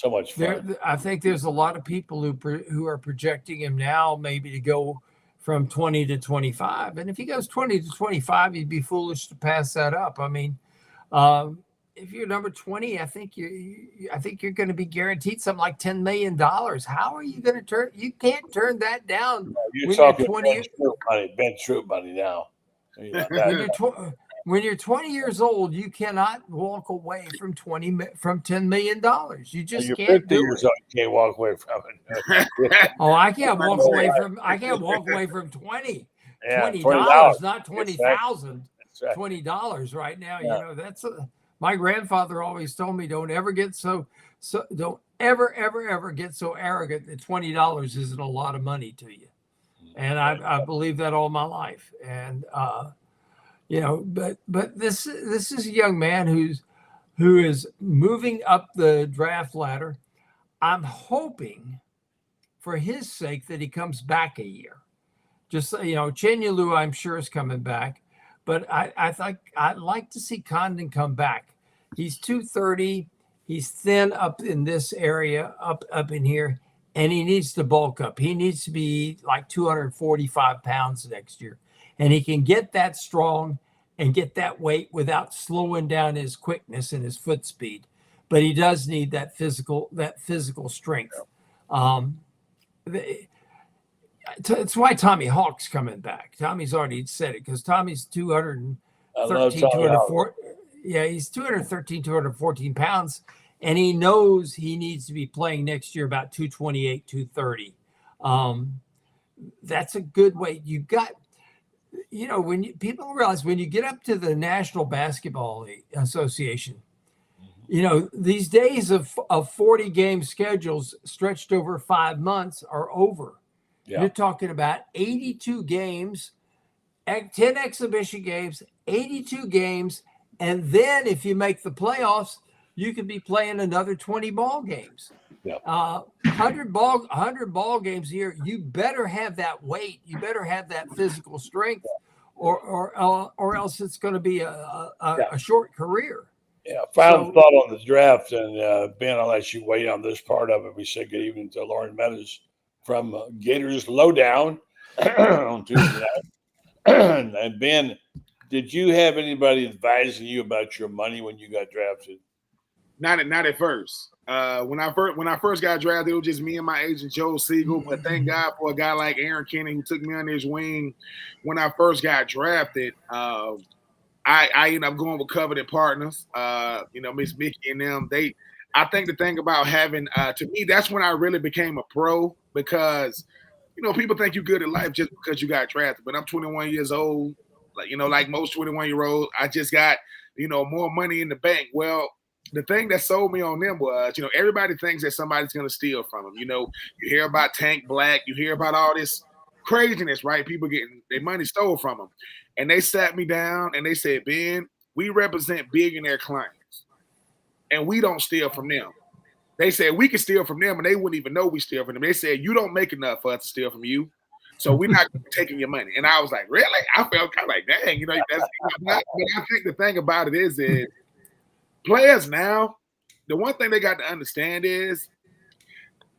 much fun. I think there's a lot of people who are projecting him now maybe to go from 20 to 25. And if he goes 20 to 25, you'd be foolish to pass that up. I mean, if you're number 20, I think you're going to be guaranteed something like $10 million. How are you going to turn? You can't turn that down. You're talking Ben Troupe money now. When you're 20 years old, you cannot walk away from $10 million. You just you're can't 50 years old. You can't walk away from it. Oh, I can't walk away from 20. Yeah, $20, not 20,000. Right. $20 right now. Yeah. You know, that's my grandfather always told me, don't ever get so don't ever get so arrogant that $20 isn't a lot of money to you. And I believe that all my life. And but this is a young man who is moving up the draft ladder. I'm hoping for his sake that he comes back a year. Just Chenyalu, I'm sure, is coming back. But I'd like to see Condon come back. He's 230. He's thin up in this area, up in here, and he needs to bulk up. He needs to be like 245 pounds next year. And he can get that strong and get that weight without slowing down his quickness and his foot speed. But he does need that physical strength. It's why Tommy Hawk's coming back. Tommy's already said it because Tommy's 213, 204. Yeah, he's 213, 214 pounds, and he knows he needs to be playing next year about 228, 230. That's a good weight. You got, people realize when you get up to the National Basketball Association, these days of 40 game schedules stretched over 5 months are over. Yeah. You're talking about 82 games, 10 exhibition games, 82 games. And then if you make the playoffs, you could be playing another 20 ball games. Yeah. 100 ball games a year. You better have that weight. You better have that physical strength or else it's going to be a short career. Yeah. Final thought on the draft. And Ben, I'll let you weigh on this part of it. We said good evening to Loren Meadows from Gators Lowdown on Tuesday night. And Ben, did you have anybody advising you about your money when you got drafted? Not at first. When I first got drafted, it was just me and my agent Joe Siegel. But thank God for a guy like Aaron Kenny who took me under his wing when I first got drafted. I ended up going with coveted partners. Miss Mickey and them. I think the thing about having to me, that's when I really became a pro, because people think you're good at life just because you got drafted. But I'm 21 years old. Like most 21-year-olds, I just got more money in the bank. Well, the thing that sold me on them was, everybody thinks that somebody's going to steal from them. You hear about Tank Black, you hear about all this craziness, right? People getting their money stole from them. And they sat me down and they said, Ben, we represent billionaire clients and we don't steal from them. They said we can steal from them and they wouldn't even know we steal from them. They said, you don't make enough for us to steal from you, so we're not taking your money. And I was like, really? I felt kind of like, dang, that's not. But I think the thing about it is that players now, the one thing they got to understand is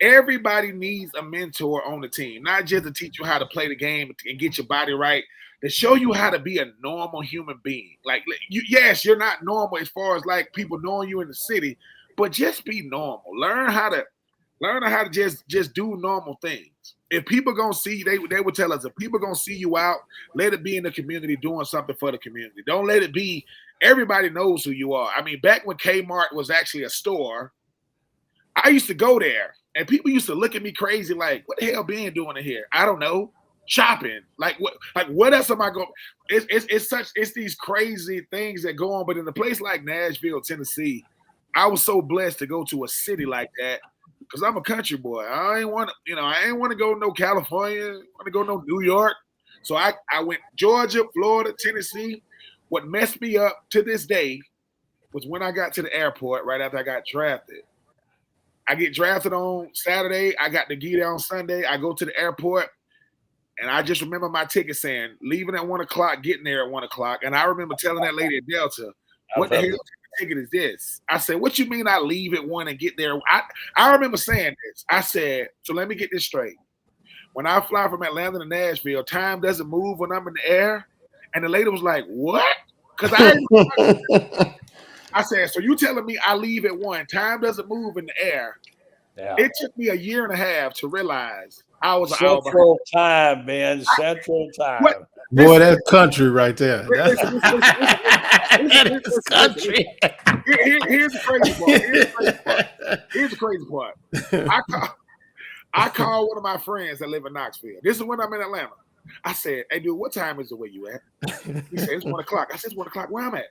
everybody needs a mentor on the team, not just to teach you how to play the game and get your body right, to show you how to be a normal human being. Like, yes, you're not normal as far as like people knowing you in the city, but just be normal. Learn how to just do normal things. If people gonna see you, they would tell us, if people gonna see you out, let it be in the community doing something for the community. Don't let it be everybody knows who you are. I mean, back when Kmart was actually a store, I used to go there and people used to look at me crazy like, what the hell Ben doing in here? I don't know. Shopping. Like what else am I going? It's these crazy things that go on. But in a place like Nashville, Tennessee, I was so blessed to go to a city like that. Because I'm a country boy. I ain't want to go no California. I want to go no New York. So I went Georgia, Florida, Tennessee. What messed me up to this day was when I got to the airport right after I got drafted. I get drafted on Saturday. I got to get there on Sunday. I go to the airport, and I just remember my ticket saying, leaving at 1 o'clock, getting there at 1 o'clock. And I remember telling that lady at Delta, what the hell ticket is this? I said, what you mean I leave at 1 and get there? I remember saying this. I said, so let me get this straight. When I fly from Atlanta to Nashville, time doesn't move when I'm in the air. And the lady was like, what? Because I said, so you telling me I leave at 1, time doesn't move in the air. Yeah. It took me a year and a half to realize I was Central time, man. Central time. Boy, that's country right there. That is country. Here's the crazy part. I called one of my friends that live in Knoxville. This is when I'm in Atlanta. I said, hey, dude, what time is it where you at? He said, it's 1 o'clock. I said, it's 1 o'clock where I'm at.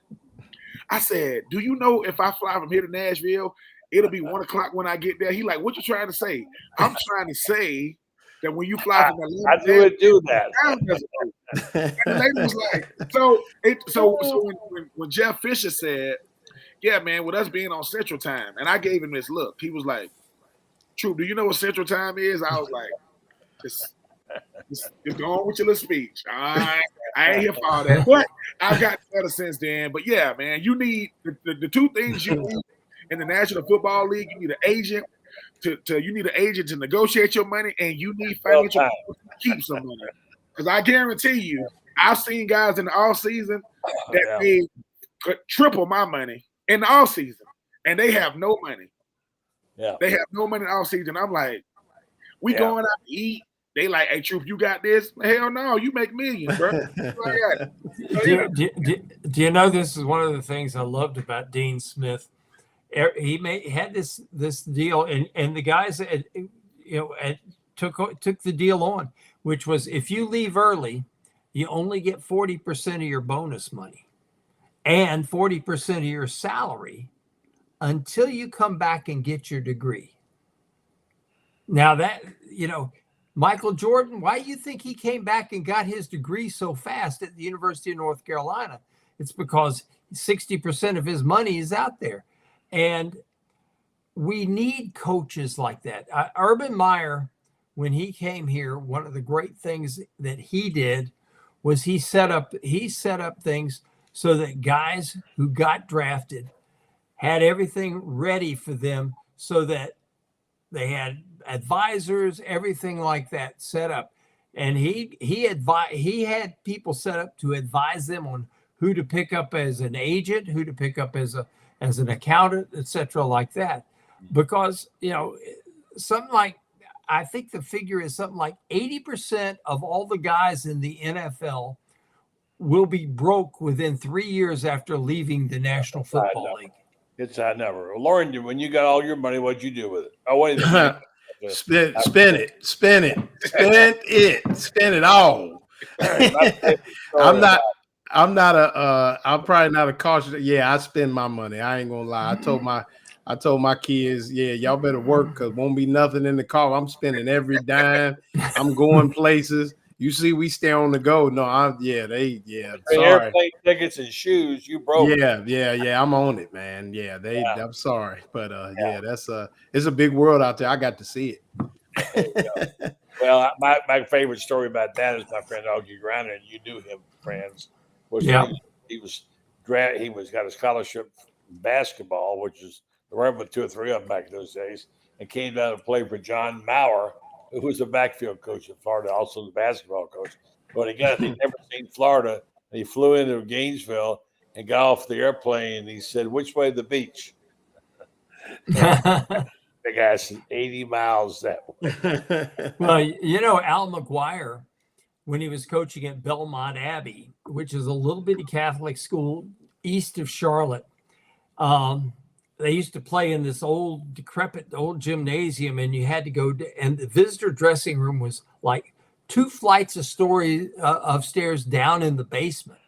I said, do you know if I fly from here to Nashville, it'll be 1 o'clock when I get there? He like, what you trying to say? I'm trying to say that when you fly from Atlanta, I do that. And the lady was like, so when Jeff Fisher said, yeah, man, with us being on Central Time, and I gave him this look, he was like, Troupe, do you know what Central Time is? I was like, just go on with your little speech. I ain't here for all that. But I've got better since then. But yeah, man, you need the two things you need in the National Football League. You need an agent you need an agent to negotiate your money, and you need financial to keep some money. Because I guarantee you, I've seen guys in the off season that they could triple my money in the off season, and they have no money. Yeah, they have no money in the off season. I'm like, we going out to eat. They like, hey, Troupe, you got this? Hell no, you make millions, bro. Do you know this is one of the things I loved about Dean Smith? He had this deal, and the guys took the deal on, which was if you leave early, you only get 40% of your bonus money and 40% of your salary until you come back and get your degree. Now that, Michael Jordan, why do you think he came back and got his degree so fast at the University of North Carolina? It's because 60% of his money is out there. And we need coaches like that. Urban Meyer, when he came here, one of the great things that he did was he set up things so that guys who got drafted had everything ready for them, so that they had advisors, everything like that set up. And he had people set up to advise them on who to pick up as an agent, who to pick up as as an accountant, etc., like that. Because, something like, I think the figure is something like 80% of all the guys in the NFL will be broke within 3 years after leaving the National Football League. It's that number. Loren, when you got all your money, what'd you do with it? Oh, wait a minute. Spend it all. I'm probably not a cautious. Yeah, I spend my money. I ain't gonna lie. I told my kids, yeah, y'all better work because won't be nothing in the car. I'm spending every dime. I'm going places. You see, we stay on the go. No, sorry. Airplane tickets and shoes, you broke. Yeah. I'm on it, man. Yeah, I'm sorry, but it's a big world out there. I got to see it. Well, my favorite story about that is my friend Augie Griner, and you knew him, Franz. He got a scholarship in basketball, which is around with 2 or 3 of them back in those days, and came down to play for John Maurer, who was the backfield coach in Florida, also the basketball coach. But he'd never seen Florida, and he flew into Gainesville and got off the airplane, and he said, "Which way to the beach?" The guy said 80 miles that way. Well, Al McGuire, when he was coaching at Belmont Abbey, which is a little bitty Catholic school east of Charlotte, they used to play in this old decrepit old gymnasium, and you had to go and the visitor dressing room was like 2 flights of stairs down in the basement.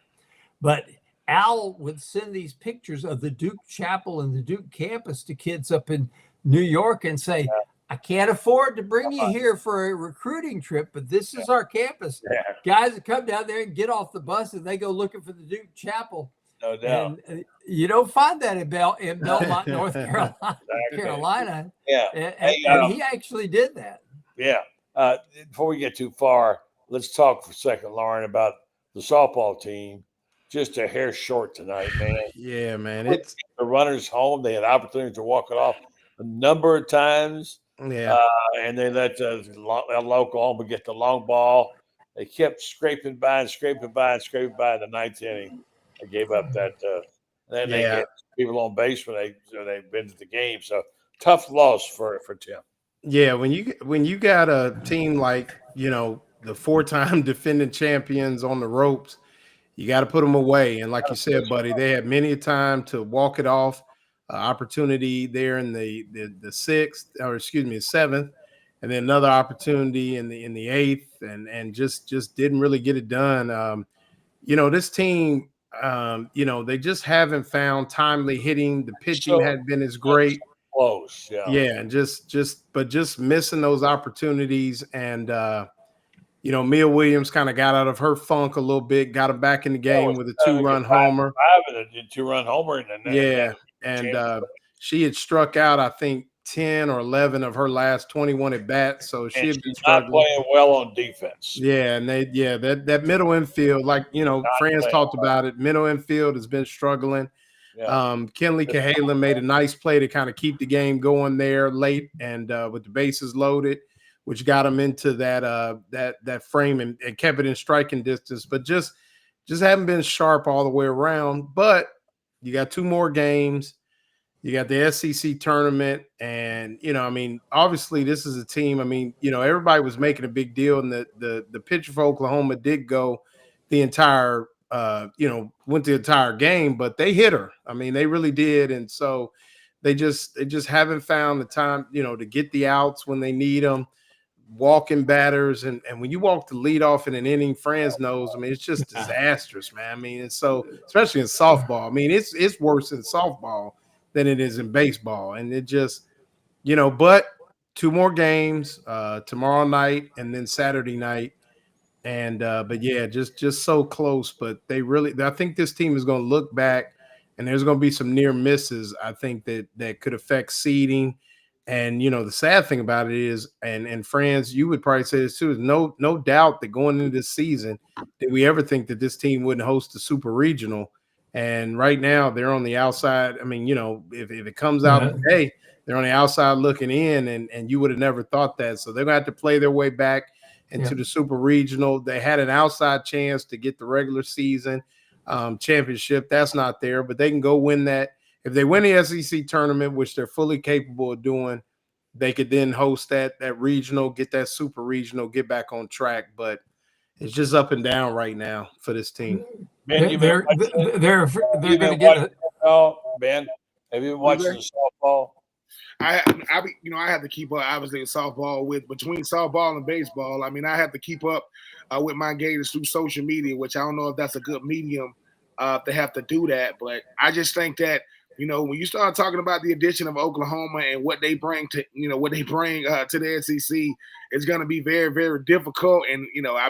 But Al would send these pictures of the Duke Chapel and the Duke campus to kids up in New York and say, I can't afford to bring you here for a recruiting trip, but this is our campus. Guys that come down there and get off the bus and they go looking for the Duke Chapel. No doubt. And you don't find that in Belmont, North Carolina. Yeah. And he actually did that. Yeah. Before we get too far, let's talk for a second, Loren, about the softball team. Just a hair short tonight, man. Yeah, man. It's the runners home. They had opportunity to walk it off a number of times. Yeah. And they let Oklahoma get the long ball. They kept scraping by in the ninth inning. They gave up that. Then they get people on base when they've been to the game. So tough loss for Tim. Yeah, when you got a team like the 4-time defending champions on the ropes, you got to put them away. And like you said, buddy, they had many a time to walk it off. Opportunity there in the 7th, and then another opportunity in the 8th, and just didn't really get it done. This team, they just haven't found timely hitting. The pitching hadn't been as great. Close, and just missing those opportunities. And Mia Williams kind of got out of her funk a little bit, got him back in the game with a 2-run homer. 2-run homer in the net. And she had struck out, I think, 10 or 11 of her last 21 at bats. So she had been struggling. Not playing well on defense. Yeah, and that middle infield, like Franz talked about it, middle infield has been struggling. Yeah. Kenley Cahalan made a nice play to kind of keep the game going there late, and with the bases loaded, which got him into that frame and kept it in striking distance, but just haven't been sharp all the way around. But you got 2 more games. You got the SEC tournament, and obviously this is a team. Everybody was making a big deal, and the pitcher for Oklahoma did go the entire, went the entire game, but they hit her. They really did, and so they just haven't found the time, to get the outs when they need them. Walking batters, and when you walk the lead off in an inning, Franz knows. It's just disastrous, man. And so especially in softball, it's worse in softball than it is in baseball. And it just, but 2 more games, tomorrow night and then Saturday night. And but yeah, just so close. But I think this team is going to look back, and there's going to be some near misses, I think, that could affect seeding. And the sad thing about it is, and Franz, you would probably say this too, is no doubt that going into this season, did we ever think that this team wouldn't host the Super Regional? And right now they're on the outside. If it comes out today, they're on the outside looking in, and you would have never thought that. So they're gonna have to play their way back into the Super Regional. They had an outside chance to get the regular season championship. That's not there, but they can go win that. If they win the SEC tournament, which they're fully capable of doing, they could then host that regional, get that super regional, get back on track. But it's just up and down right now for this team. Ben, They're going to get Ben, have you been watching the softball? I have to keep up, obviously, with softball. Between softball and baseball, I mean, I have to keep up with my Gators through social media, which I don't know if that's a good medium to have to do that. But I just think that, when you start talking about the addition of Oklahoma and what they bring to, to the SEC, it's going to be very, very difficult. And, I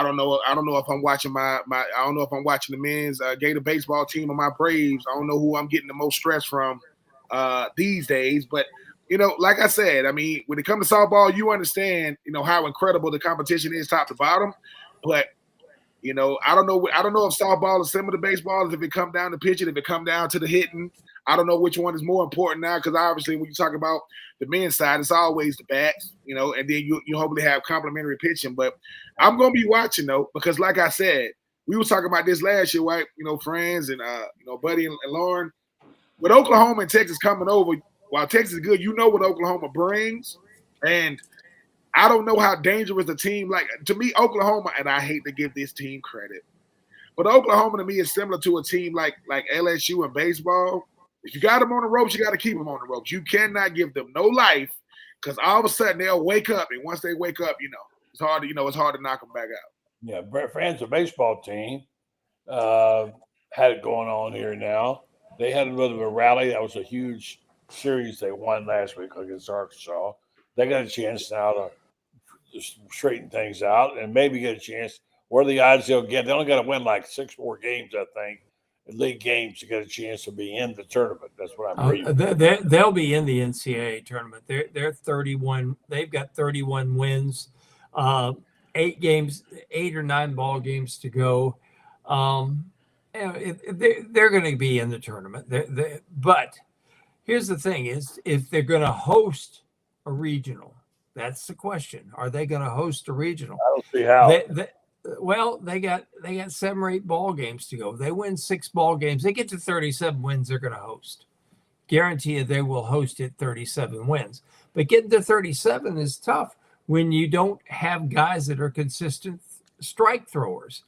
don't know if I'm watching I don't know if I'm watching the men's Gator baseball team or my Braves. I don't know who I'm getting the most stress from these days. But, like I said, I mean, when it comes to softball, you understand, how incredible the competition is top to bottom. But, I don't know if softball is similar to baseball, if it come down to pitching, if it come down to the hitting. I don't know which one is more important now, because obviously when you talk about the men's side, it's always the bats, and then you hopefully have complimentary pitching. But I'm going to be watching, though, because like I said, we were talking about this last year, right? Franz and, Buddy and Loren. With Oklahoma and Texas coming over, while Texas is good, what Oklahoma brings. And I don't know how dangerous the team, to me, Oklahoma, and I hate to give this team credit, but Oklahoma to me is similar to a team like LSU in baseball. If you got them on the ropes, you got to keep them on the ropes. You cannot give them no life, because all of a sudden they'll wake up, and once they wake up, it's hard to knock them back out. Yeah, Fran's baseball team had it going on here now. They had a bit of a rally. That was a huge series they won last week against Arkansas. They got a chance now to just straighten things out and maybe get a chance. What are the odds they'll get? They only got to win like 6 more games, I think, league games to get a chance to be in the tournament. That's what I'm reading. They'll be in the NCAA tournament. They're 31. They've got 31 wins, 8 or 9 ball games to go. They're going to be in the tournament. But here's the thing: is if they're going to host a regional, that's the question. Are they going to host a regional? I don't see how. They got 7 or 8 ball games to go. They win 6 ball games. They get to 37 wins. They're going to host. Guarantee you they will host at 37 wins. But getting to 37 is tough when you don't have guys that are consistent strike throwers.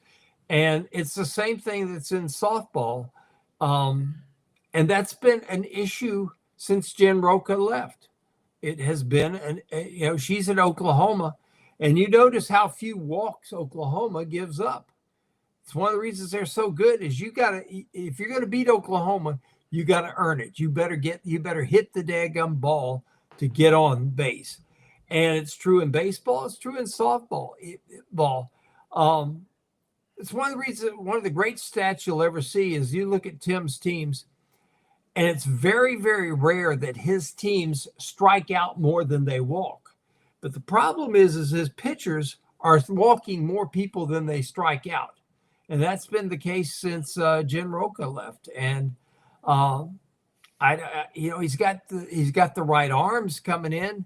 And it's the same thing that's in softball. And that's been an issue since Jen Roca left. It has been, she's at Oklahoma. And you notice how few walks Oklahoma gives up. It's one of the reasons they're so good is if you're going to beat Oklahoma, you got to earn it. You better hit the daggum ball to get on base. And it's true in baseball. It's true in softball. It's one of the great stats you'll ever see is you look at Tim's teams, and it's very, very rare that his teams strike out more than they walk. But the problem is his pitchers are walking more people than they strike out. And that's been the case since Jen Roca left. And he's got the right arms coming in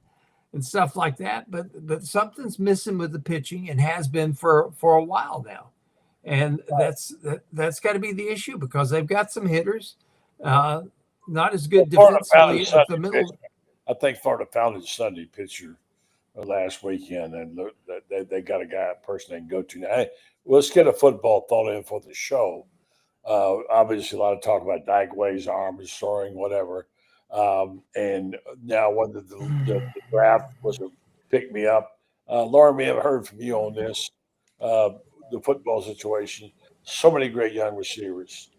and stuff like that. But something's missing with the pitching and has been for a while now. And that's got to be the issue because they've got some hitters, not as good defensively at the middle. I think Florida found his Sunday pitcher last weekend, and they got a person they can go to now. Hey, let's get a football thought in for the show. Obviously, a lot of talk about Dagway's arm is soaring, whatever. And now when the draft was a pick me up, Loren, we haven't heard from you on this. The football situation, so many great young receivers.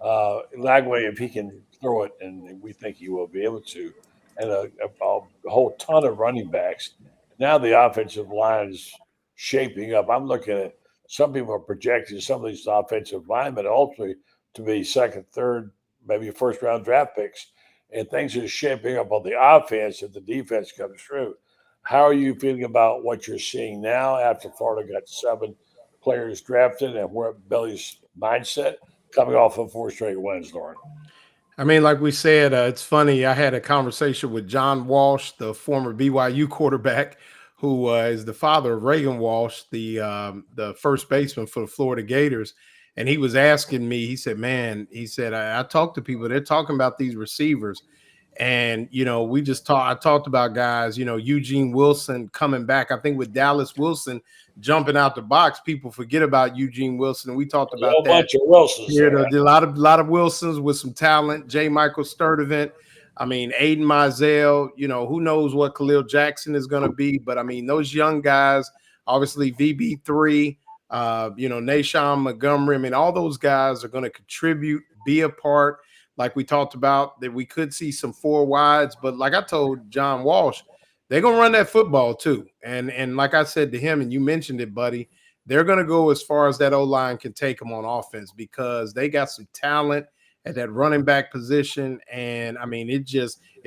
Lagway, if he can throw it, and we think he will be able to, and a whole ton of running backs. Now the offensive line is shaping up. I'm looking at some people are projecting some of these offensive linemen ultimately to be second, third, maybe first-round draft picks, and things are shaping up on the offense if the defense comes through. How are you feeling about what you're seeing now after Florida got 7 players drafted and where Billy's mindset coming off of 4 straight wins, Loren? I mean, like we said, it's funny. I had a conversation with John Walsh, the former BYU quarterback, who is the father of Reagan Walsh, the first baseman for the Florida Gators. and he was asking me, he said, man, he said, I talked to people, they're talking about these receivers. And, I talked about guys, Eugene Wilson coming back. I think with Dallas Wilson jumping out the box, people forget about Eugene Wilson. And we talked about that. A bunch of Wilsons. Yeah, a lot of Wilsons with some talent. J. Michael Sturdivant. I mean, Aiden Mizell, who knows what Khalil Jackson is going to be. But, I mean, those young guys, obviously VB3, Nashawn Montgomery. I mean, all those guys are going to contribute, be a part. Like we talked about, that we could see some 4 wides, but like I told John Walsh, they're gonna run that football too. And like I said to him, and you mentioned it, buddy, they're gonna go as far as that O-line can take them on offense because they got some talent at that running back position. And I mean, it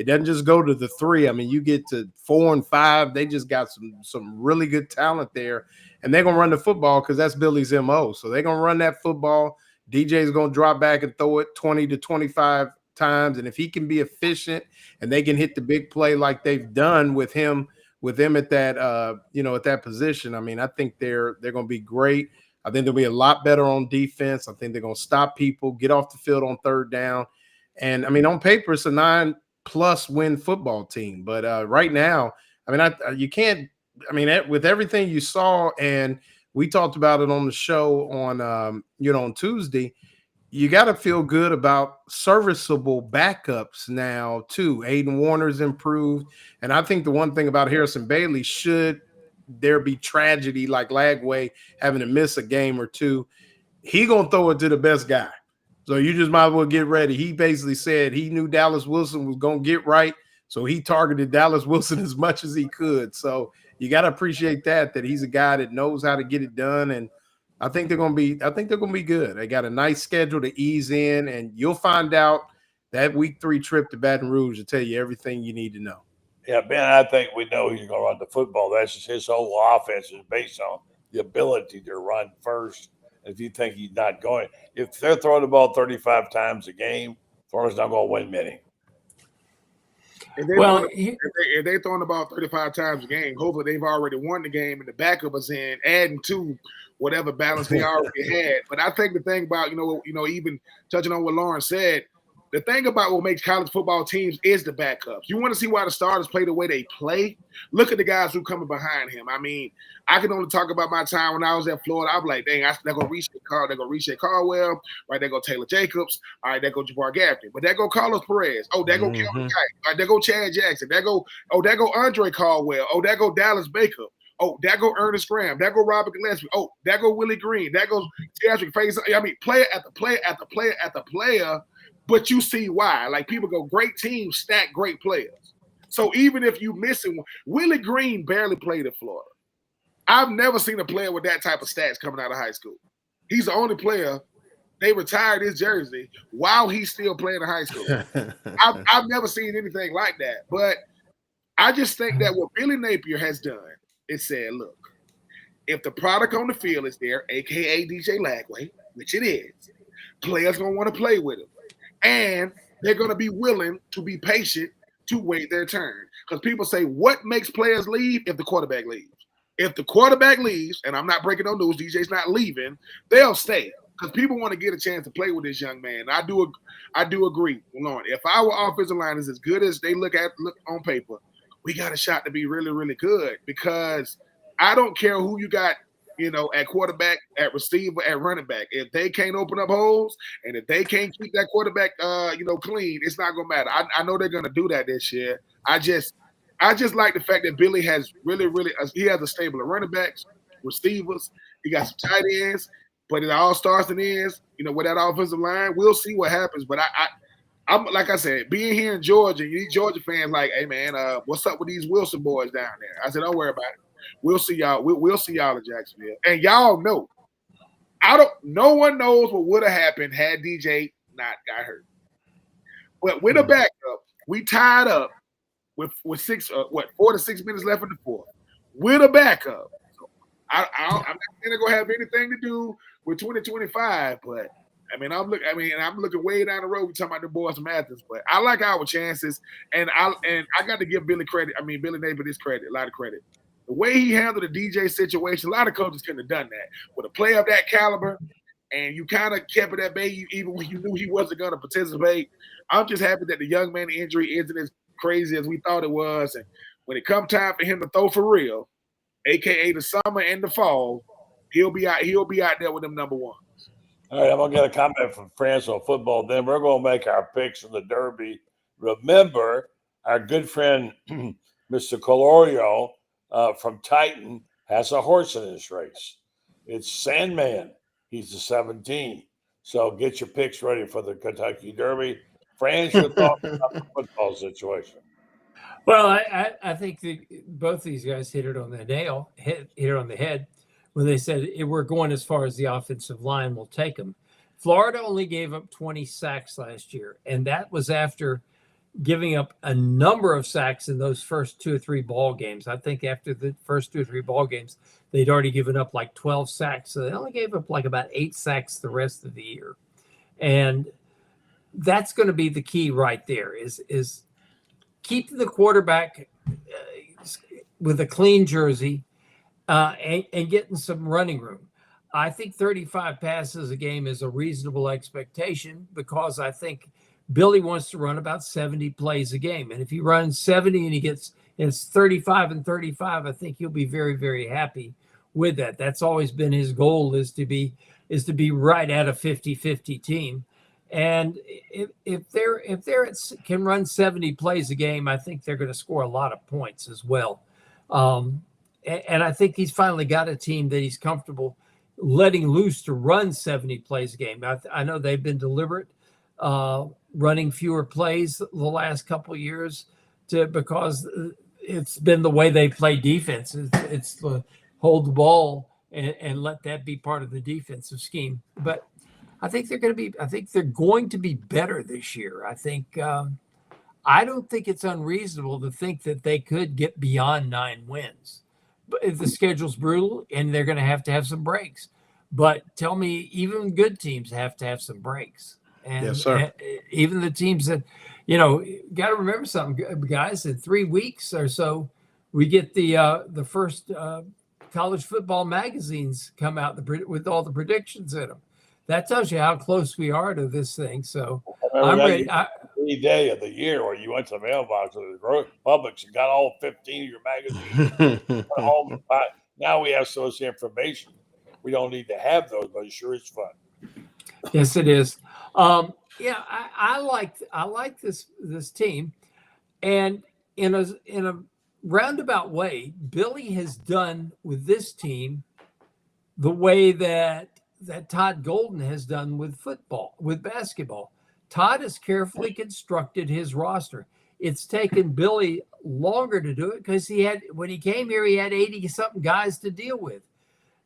doesn't just go to the 3. I mean, you get to 4 and 5. They just got some really good talent there, and they're gonna run the football because that's Billy's MO. So they're gonna run that football. DJ's going to drop back and throw it 20 to 25 times. And if he can be efficient and they can hit the big play like they've done with him at that, at that position, I mean, I think they're going to be great. I think they'll be a lot better on defense. I think they're going to stop people, get off the field on 3rd down. And I mean, on paper, it's a 9+ win football team. But right now, I mean, you can't, I mean, with everything you saw, and we talked about it on the show on, on Tuesday. You got to feel good about serviceable backups now too. Aiden Warner's improved, and I think the one thing about Harrison Bailey, should there be tragedy like Lagway having to miss a game or 2, he gonna throw it to the best guy. So you just might as well get ready. He basically said he knew Dallas Wilson was gonna get right, so he targeted Dallas Wilson as much as he could. So you got to appreciate that he's a guy that knows how to get it done. And I think they're going to be good. They got a nice schedule to ease in, and you'll find out that week 3 trip to Baton Rouge will tell you everything you need to know. Yeah, Ben, I think we know he's going to run the football. That's just his whole offense is based on the ability to run first. If you think he's not going, if they're throwing the ball 35 times a game, Florida's not going to win many. If they're throwing the ball 35 times a game, hopefully they've already won the game and the backup is in, adding to whatever balance they already had. But I think the thing about, even touching on what Loren said, the thing about what makes college football teams is the backups. You want to see why the starters play the way they play? Look at the guys who are coming behind him. I mean, I can only talk about my time when I was at Florida. I'm like, dang, they're going to reach Caldwell. Right, there go Taylor Jacobs. All right, there go Jabbar Gaffney. But there go Carlos Perez. Oh, there go Kelvin Kite. All right, there go Chad Jackson. There go Andre Caldwell. Oh, there go Dallas Baker. Oh, there go Ernest Graham. There go Robert Gillespie. Oh, there go Willie Green. There goes Theatric Face. I mean, player after player after player after player. But you see why. Like, people go, great teams stack great players. So even if you missing one, Willie Green barely played at Florida. I've never seen a player with that type of stats coming out of high school. He's the only player. They retired his jersey while he's still playing in high school. I've never seen anything like that. But I just think that what Billy Napier has done is said, look, if the product on the field is there, a.k.a. DJ Lagway, which it is, players going to want to play with him. And they're going to be willing to be patient to wait their turn. Because people say, what makes players leave? If the quarterback leaves. If the quarterback leaves, and I'm not breaking no news, DJ's not leaving, they'll stay. Because people want to get a chance to play with this young man. I do agree, Lauren. If our offensive line is as good as they look on paper, we got a shot to be really, really good. Because I don't care who you got, at quarterback, at receiver, at running back. If they can't open up holes and if they can't keep that quarterback, clean, it's not gonna matter. I know they're gonna do that this year. I just like the fact that Billy has really, he has a stable of running backs, receivers. He got some tight ends, but it all starts and ends, with that offensive line. We'll see what happens. But I'm like I said, being here in Georgia, these Georgia fans like, hey man, what's up with these Wilson boys down there? I said, don't worry about it. We'll see y'all. We'll see y'all in Jacksonville. And y'all know, no one knows what would have happened had DJ not got hurt. But with a backup, we tied up with 4 to 6 minutes left in the fourth. With a backup, I'm not gonna have anything to do with 2025. But I'm looking way down the road. We're talking about the boys from Athens, but I like our chances, and I got to give Billy credit. I mean, Billy Napier this credit, a lot of credit. The way he handled the DJ situation, a lot of coaches couldn't have done that. With a player of that caliber, and you kind of kept it at bay even when you knew he wasn't going to participate. I'm just happy that the young man injury isn't as crazy as we thought it was. And when it comes time for him to throw for real, aka the summer and the fall, he'll be out there with them number one. All right, I'm gonna get a comment from Franz on football. Then we're gonna make our picks in the Derby. Remember, our good friend Mr. Colorio from Titan has a horse in this race. It's Sandman. He's the 17. So get your picks ready for the Kentucky Derby. Franz, your thoughts about the football situation? Well, I think both these guys hit it on the nail, hit it on the head when they said we're going as far as the offensive line will take them. Florida only gave up 20 sacks last year, and that was after giving up a number of sacks in those first 2 or 3 ball games. I think after the first 2 or 3 ball games, they'd already given up like 12 sacks. So they only gave up like about 8 sacks the rest of the year. And that's going to be the key right there is keep the quarterback with a clean jersey and getting some running room. I think 35 passes a game is a reasonable expectation because I think Billy wants to run about 70 plays a game. And if he runs 70 and it's 35 and 35, I think he'll be very, very happy with that. That's always been his goal is to be right at a 50-50 team. And if they can run 70 plays a game, I think they're going to score a lot of points as well. And I think he's finally got a team that he's comfortable letting loose to run 70 plays a game. I know they've been deliberate, running fewer plays the last couple of years because it's been the way they play defense. It's the hold the ball and let that be part of the defensive scheme. But I think they're going to be better this year. I don't think it's unreasonable to think that they could get beyond 9 wins. But if the schedule's brutal and they're going to have some breaks. But tell me, even good teams have to have some breaks. And yes, sir. Even the teams that, got to remember something, guys. In 3 weeks or so, we get the first college football magazines come out with all the predictions in them. That tells you how close we are to this thing. So I'm ready. Every day of the year where you went to the mailbox or the Publix and got all 15 of your magazines. Now we have so much information. We don't need to have those, but it sure is fun. Yes, it is. I like this team, and in a roundabout way, Billy has done with this team the way that Todd Golden has done with basketball. Todd has carefully constructed his roster. It's taken Billy longer to do it because when he came here, he had 80-something guys to deal with.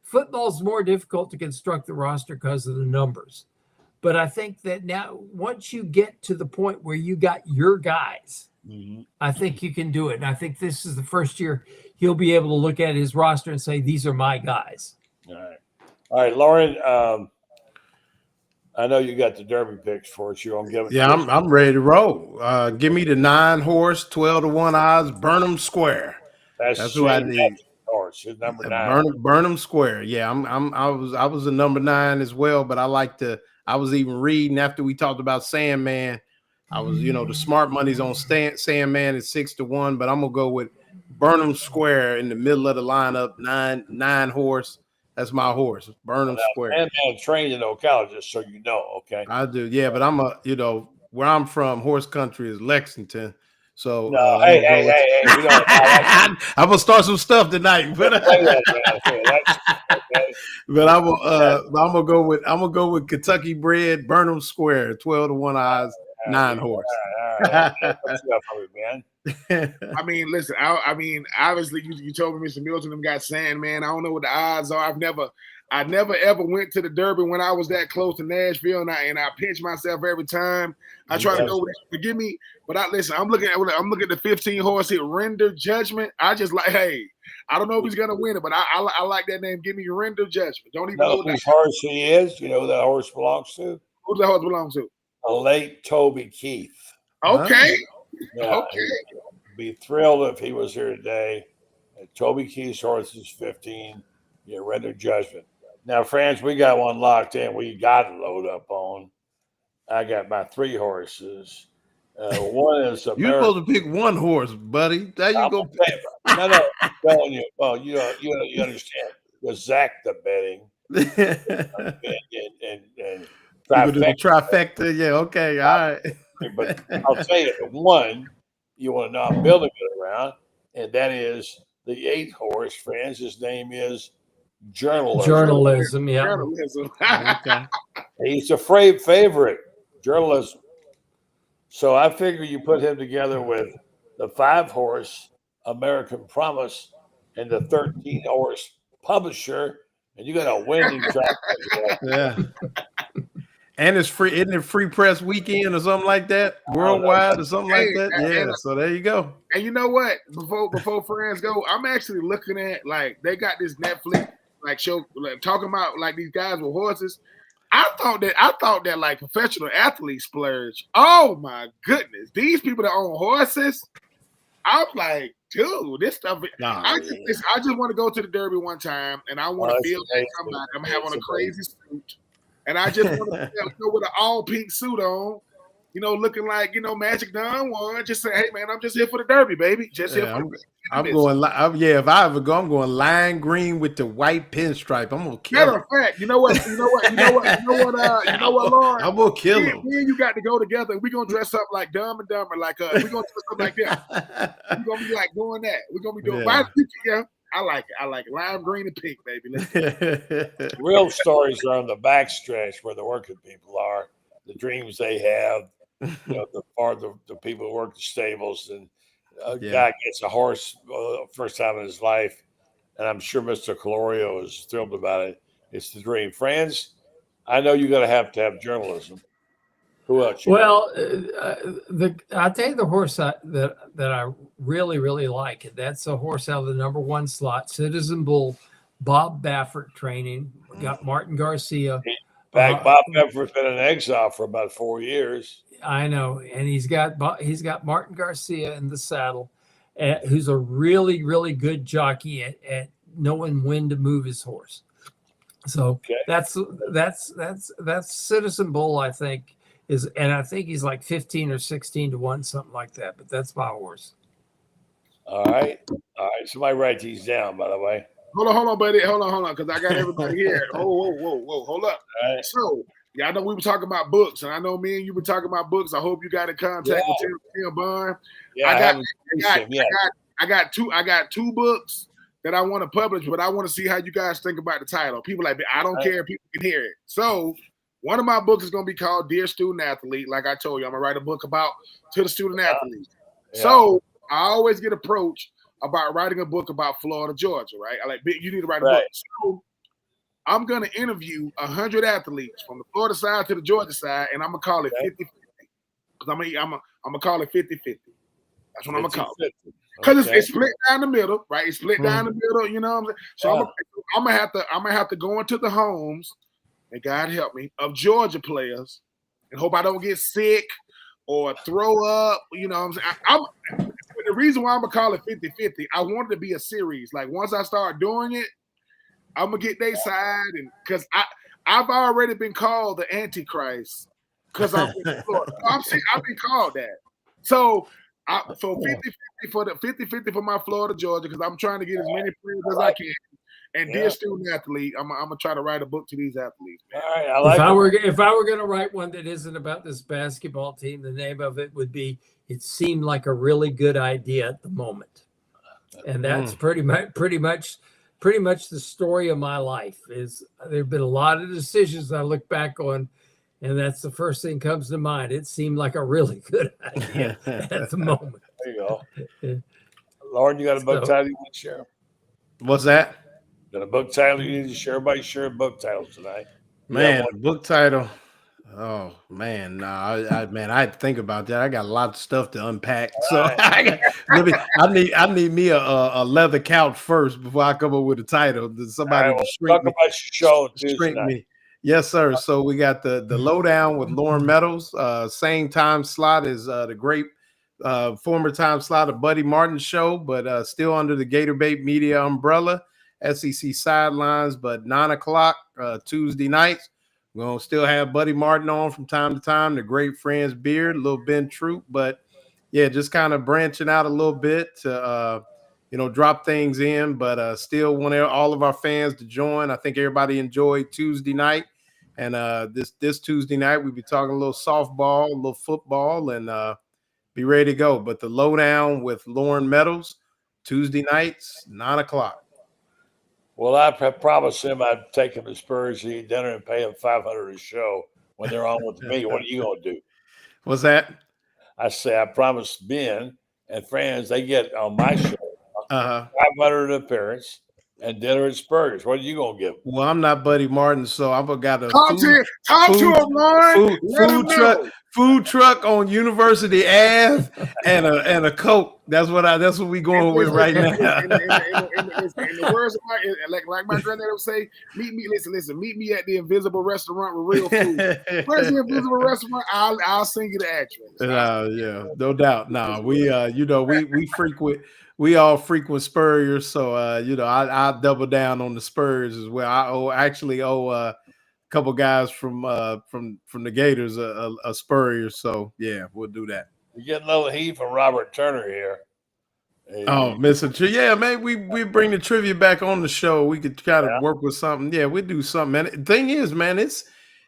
Football's more difficult to construct the roster because of the numbers. But I think that now, once you get to the point where you got your guys, I think you can do it. And I think this is the first year he'll be able to look at his roster and say, these are my guys. All right, Loren, I know you got the Derby picks for us. You're going to give it. Yeah, I'm ready to roll. Give me the 9 horse, 12-1 odds, Burnham Square. That's who I need. Horse, his number 9. Burnham Square. Yeah, I was a number 9 as well, but I was even reading after we talked about Sandman. I was, the smart money's on Sandman at 6-1, but I'm gonna go with Burnham Square in the middle of the lineup. 9 horse. That's my horse, Burnham Square. Sandman trained in Ocala, just so you know. Okay, I do. Yeah, but I'm where I'm from, horse country is Lexington. So no, hey, we don't. I'm gonna start some stuff tonight, but but I'm gonna go with Kentucky bred Burnham Square, 12-1 odds, 9 horse. All right. I mean, listen. I mean, obviously, you told me Mr. Milton them got Sandman. I don't know what the odds are. I never ever went to the Derby when I was that close to Nashville, and I pinch myself every time. I try to go with it. Forgive me, but I'm looking at the 15 horse here, Render Judgment. I just like, hey, I don't know if he's gonna win it, but I like that name. Give me Render Judgment. Don't even know whose horse he is. You know who that horse belongs to? Who that horse belongs to? The late Toby Keith. Okay. Yeah, okay. Be thrilled if he was here today. Toby Keith's horse is 15. Yeah, Render Judgment. Now, Franz, we got one locked in. We got to load up on. I got my 3 horses. One is You're supposed to pick one horse, buddy. How you go? No, I'm telling you. Well, you understand. Was Zach the betting? and trifecta. Yeah, okay, all right. But I'll tell you, one you want to know I'm building it around, and that is the 8th horse. Franz's name is Journalism. Journalism, yeah. Journalism. Okay. He's a favorite. Journalism. So I figure you put him together with the 5 horse American Promise and the 13 horse Publisher, and you got a winning track. Yeah. And it's free, isn't it free press weekend or something like that? Worldwide or something like that? Yeah. So there you go. And you know what? Before friends go, I'm actually looking at like they got this Netflix like show like, talking about like these guys with horses. I thought that like professional athletes splurge. Oh my goodness, these people that own horses. I'm like, dude, this stuff. I just want to go to the Derby one time, and I want to feel like somebody. I'm having a crazy suit, and I just want to go with an all pink suit on, looking like Magic Don won. Just say, hey man, I'm just here for the Derby, baby. Just here for the I'm going. If I ever go, I'm going lime green with the white pinstripe. I'm gonna kill. Matter of fact, you know what, Loren? I'm gonna kill him. Me and you got to go together. We're gonna dress up like Dumb and Dumber, like we're gonna dress up like that. We're gonna be like doing that. We're gonna be doing. Yeah. I like it. Lime green and pink, baby. Real stories are on the backstretch where the working people are, the dreams they have. The people who work the stables and. A guy gets a horse first time in his life, and I'm sure Mr. Calorio is thrilled about it. It's the dream. Franz, I know you're going to have journalism. Who else? Well, I'll tell you the horse that I really, really like. That's a horse out of the number 1 slot, Citizen Bull, Bob Baffert training. We got Martin Garcia. Bob Baffert's been in exile for about 4 years. I know, and he's got Martin Garcia in the saddle, who's a really, really good jockey at knowing when to move his horse. So that's Citizen Bull, I think and I think he's like 15 or 16 to 1, something like that. But that's my horse. All right. Somebody write these down, by the way. Hold on, buddy. Hold on, because I got everybody here. Whoa, hold up. All right. So. Yeah, I know we were talking about books, and I know me and you were talking about books. I hope you got in contact with Tim Bond. Yeah, I got 2 books that I want to publish, but I want to see how you guys think about the title. People like, I don't care if people can hear it. So one of my books is going to be called Dear Student Athlete. Like I told you, I'm going to write a book to the student athlete. Yeah. So I always get approached about writing a book about Florida, Georgia, right? I like, you need to write a book. So I'm going to interview 100 athletes from the Florida side to the Georgia side, and I'm going to call it 50-50. Because I'm going to call it 50-50. That's what I'm going to call it. Because it's split down the middle, right? It's split down the middle, you know what I'm saying? So I'm gonna have to go into the homes, and God help me, of Georgia players, and hope I don't get sick or throw up, you know what I'm saying? The reason why I'm going to call it 50-50, I want it to be a series. Like, once I start doing it, I'm gonna get their side, and because I've already been called the Antichrist because I'm in Florida. I've been called that. So 50-50 for the 50-50 for my Florida, Georgia, because I'm trying to get as many players as I can. And Dear Student Athlete, I'm gonna try to write a book to these athletes. Man. All right, if I were gonna write one that isn't about this basketball team, the name of it would be "It Seemed Like a Really Good Idea at the Moment," and that's pretty much the story of my life. Is there've been a lot of decisions I look back on, and that's the first thing comes to mind. It seemed like a really good idea at the moment. There you go. Loren, you got a book title you want to share? What's that? Got a book title you need to share? Everybody share book titles tonight. Man, book title. Oh man, no, I had to think about that. I got a lot of stuff to unpack, so I need me a leather couch first before I come up with a title. Somebody to shrink me. Yes, sir. So we got the Lowdown with Loren Meadows. Same time slot as the great former time slot of Buddy Martin show, but still under the Gator Bait Media umbrella. SEC sidelines. But 9 o'clock Tuesday nights, we're going to still have Buddy Martin on from time to time, the great Franz Beard, a little Ben Troupe. But, yeah, just kind of branching out a little bit to, drop things in. But still want all of our fans to join. I think everybody enjoyed Tuesday night. And this Tuesday night, we'll be talking a little softball, a little football, and be ready to go. But the Lowdown with Loren Meadows, Tuesday nights, 9 o'clock. Well, I promised him I'd take him to Spurs to eat dinner and pay him $500 a show when they're on with me. What are you going to do? What's that? I say I promised Ben and Franz they get on my show $500 appearance and dinner at Spurs. What are you going to give them? Well, I'm not Buddy Martin, so I've got a talk to him, Lauren. Food truck on University Ave and a Coke. That's what we going with right now. In the words of like my granddad would say, meet me at the Invisible Restaurant with real food. Where's the Invisible Restaurant? I'll sing you the address. Yeah, no doubt. No, we we all frequent Spurriers, so I'll double down on the Spurs as well. I actually owe a couple guys from the Gators a Spurrier, so yeah, we'll do that. You're getting a little heat from Robert Turner here. Hey. Oh, yeah, man, we bring the trivia back on the show. We could try to work with something. Yeah, we do something, man. The thing is, man,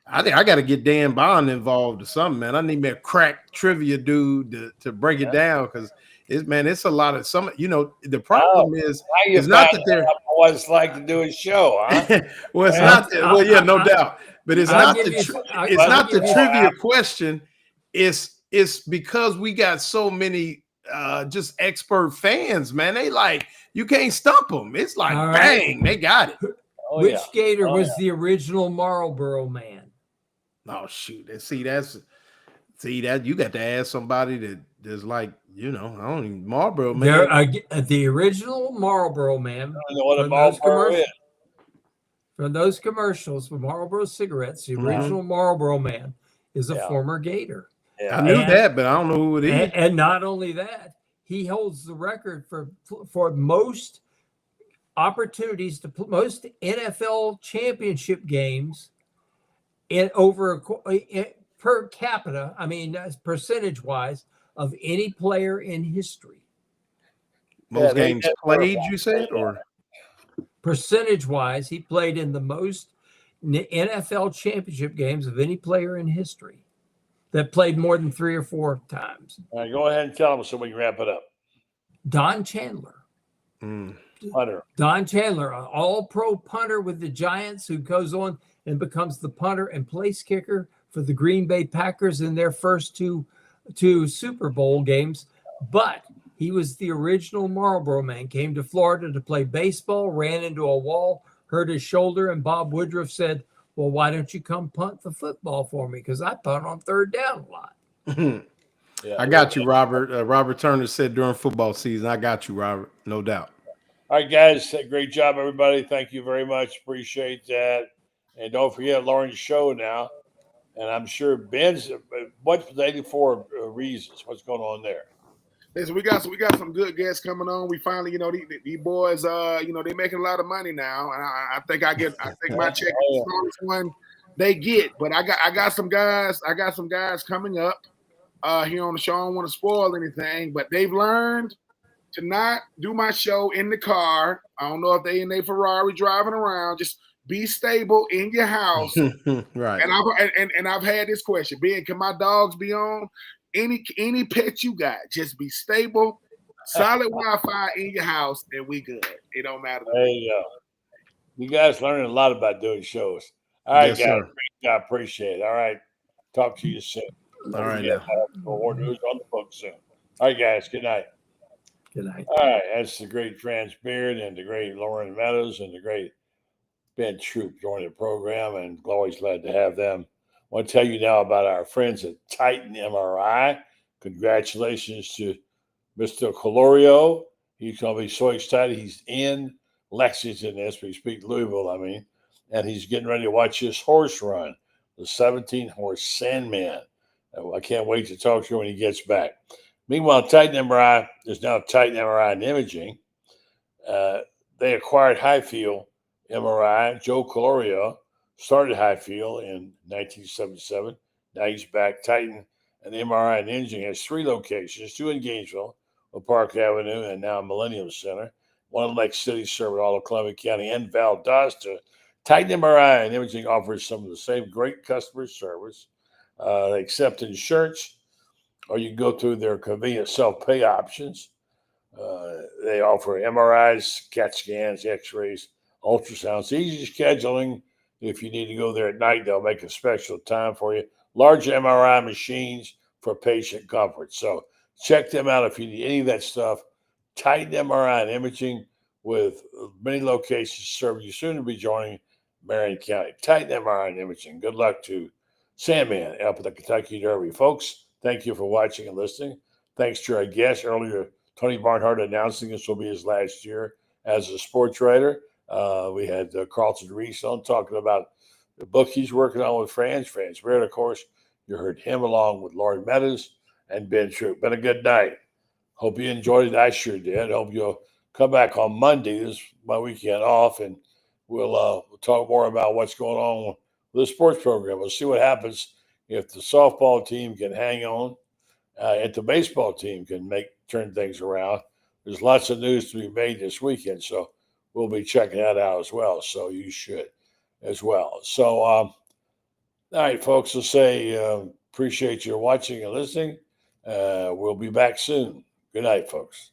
I think I got to get Dan Bond involved or something, man. I need me a crack trivia dude to break it down because it's a lot of some. The problem is it's not that they're what it's like to do a show, huh? Well, it's not. Well, yeah, no doubt, but it's not the trivia question. It's because we got so many just expert fans, man. They like you can't stump them. It's like bang, they got it. Which Gator was the original Marlboro man? Oh shoot! See that you got to ask somebody that's like I don't even Marlboro man. The original Marlboro man. I don't know what a Marlboro is. From those commercials for Marlboro cigarettes, the original Marlboro man is a former Gator. Yeah. I knew that, but I don't know who it is. And not only that, he holds the record for most opportunities to most NFL championship games per capita. I mean, percentage wise of any player in history. Most games played, you said, or percentage wise, he played in the most NFL championship games of any player in history that played more than 3 or 4 times. All right, go ahead and tell them so we can wrap it up. Don Chandler. Punter. Don Chandler, an all-pro punter with the Giants who goes on and becomes the punter and place kicker for the Green Bay Packers in their first two Super Bowl games. But he was the original Marlboro man, came to Florida to play baseball, ran into a wall, hurt his shoulder, and Bob Woodruff said, well, why don't you come punt the football for me? Because I punt on 3rd down a lot. I got you, Robert. Robert Turner said during football season, I got you, Robert. No doubt. All right, guys. Great job, everybody. Thank you very much. Appreciate that. And don't forget Lauren's show now. And I'm sure Ben's – what's the 84 reasons? What's going on there? Listen, we got some good guests coming on. We finally, these boys, they're making a lot of money now, and I think my check is the smallest one they get. But I got some guys. I got some guys coming up here on the show. I don't want to spoil anything, but they've learned to not do my show in the car. I don't know if they in their Ferrari driving around. Just be stable in your house, right? And I've had this question: Ben, can my dogs be on? Any pet you got, just be stable, solid Wi-Fi in your house, and we good. It don't matter. There you go. You guys learning a lot about doing shows. All right, yes, guys. Sir. I appreciate it. All right. Talk to you soon. All right. More news on the book soon. All right, guys. Good night. Good night. All right. That's the great Franz Beard and the great Loren Meadows and the great Ben Troupe joining the program, and always glad to have them. I want to tell you now about our friends at Titan MRI. Congratulations to Mr. Colorio. He's going to be so excited. He's in Lexington as we speak, Louisville, and he's getting ready to watch his horse run, the 17-horse Sandman. I can't wait to talk to him when he gets back. Meanwhile, Titan MRI is now Titan MRI and Imaging. they acquired Highfield MRI. Joe Colorio started Highfield in 1977. Now he's back. Titan and MRI and Imaging has 3 locations, 2 in Gainesville, on Park Avenue, and now Millennium Center. 1 in Lake City, serving all of Columbia County and Valdosta. Titan MRI and Imaging offers some of the same great customer service. They accept insurance, or you can go through their convenient self-pay options. They offer MRIs, CAT scans, X-rays, ultrasounds, easy scheduling. If you need to go there at night, they'll make a special time for you. Large MRI machines for patient comfort. So check them out if you need any of that stuff. Titan MRI and Imaging, with many locations serving you, soon to be joining Marion County. Titan MRI and Imaging. Good luck to Sandman up at the Kentucky Derby. Folks, thank you for watching and listening. Thanks to our guest earlier, Tony Barnhart, announcing this will be his last year as a sports writer. We had Carlton Reese on talking about the book he's working on with Franz Beard. Of course, you heard him along with Loren Meadows and Ben Troupe. Been a good night. Hope you enjoyed it. I sure did. Hope you'll come back on Monday. This is my weekend off, and we'll talk more about what's going on with the sports program. We'll see what happens if the softball team can hang on, if the baseball team can turn things around. There's lots of news to be made this weekend, so we'll be checking that out as well. So you should as well. So, all right, folks, we'll say appreciate you watching and listening. We'll be back soon. Good night, folks.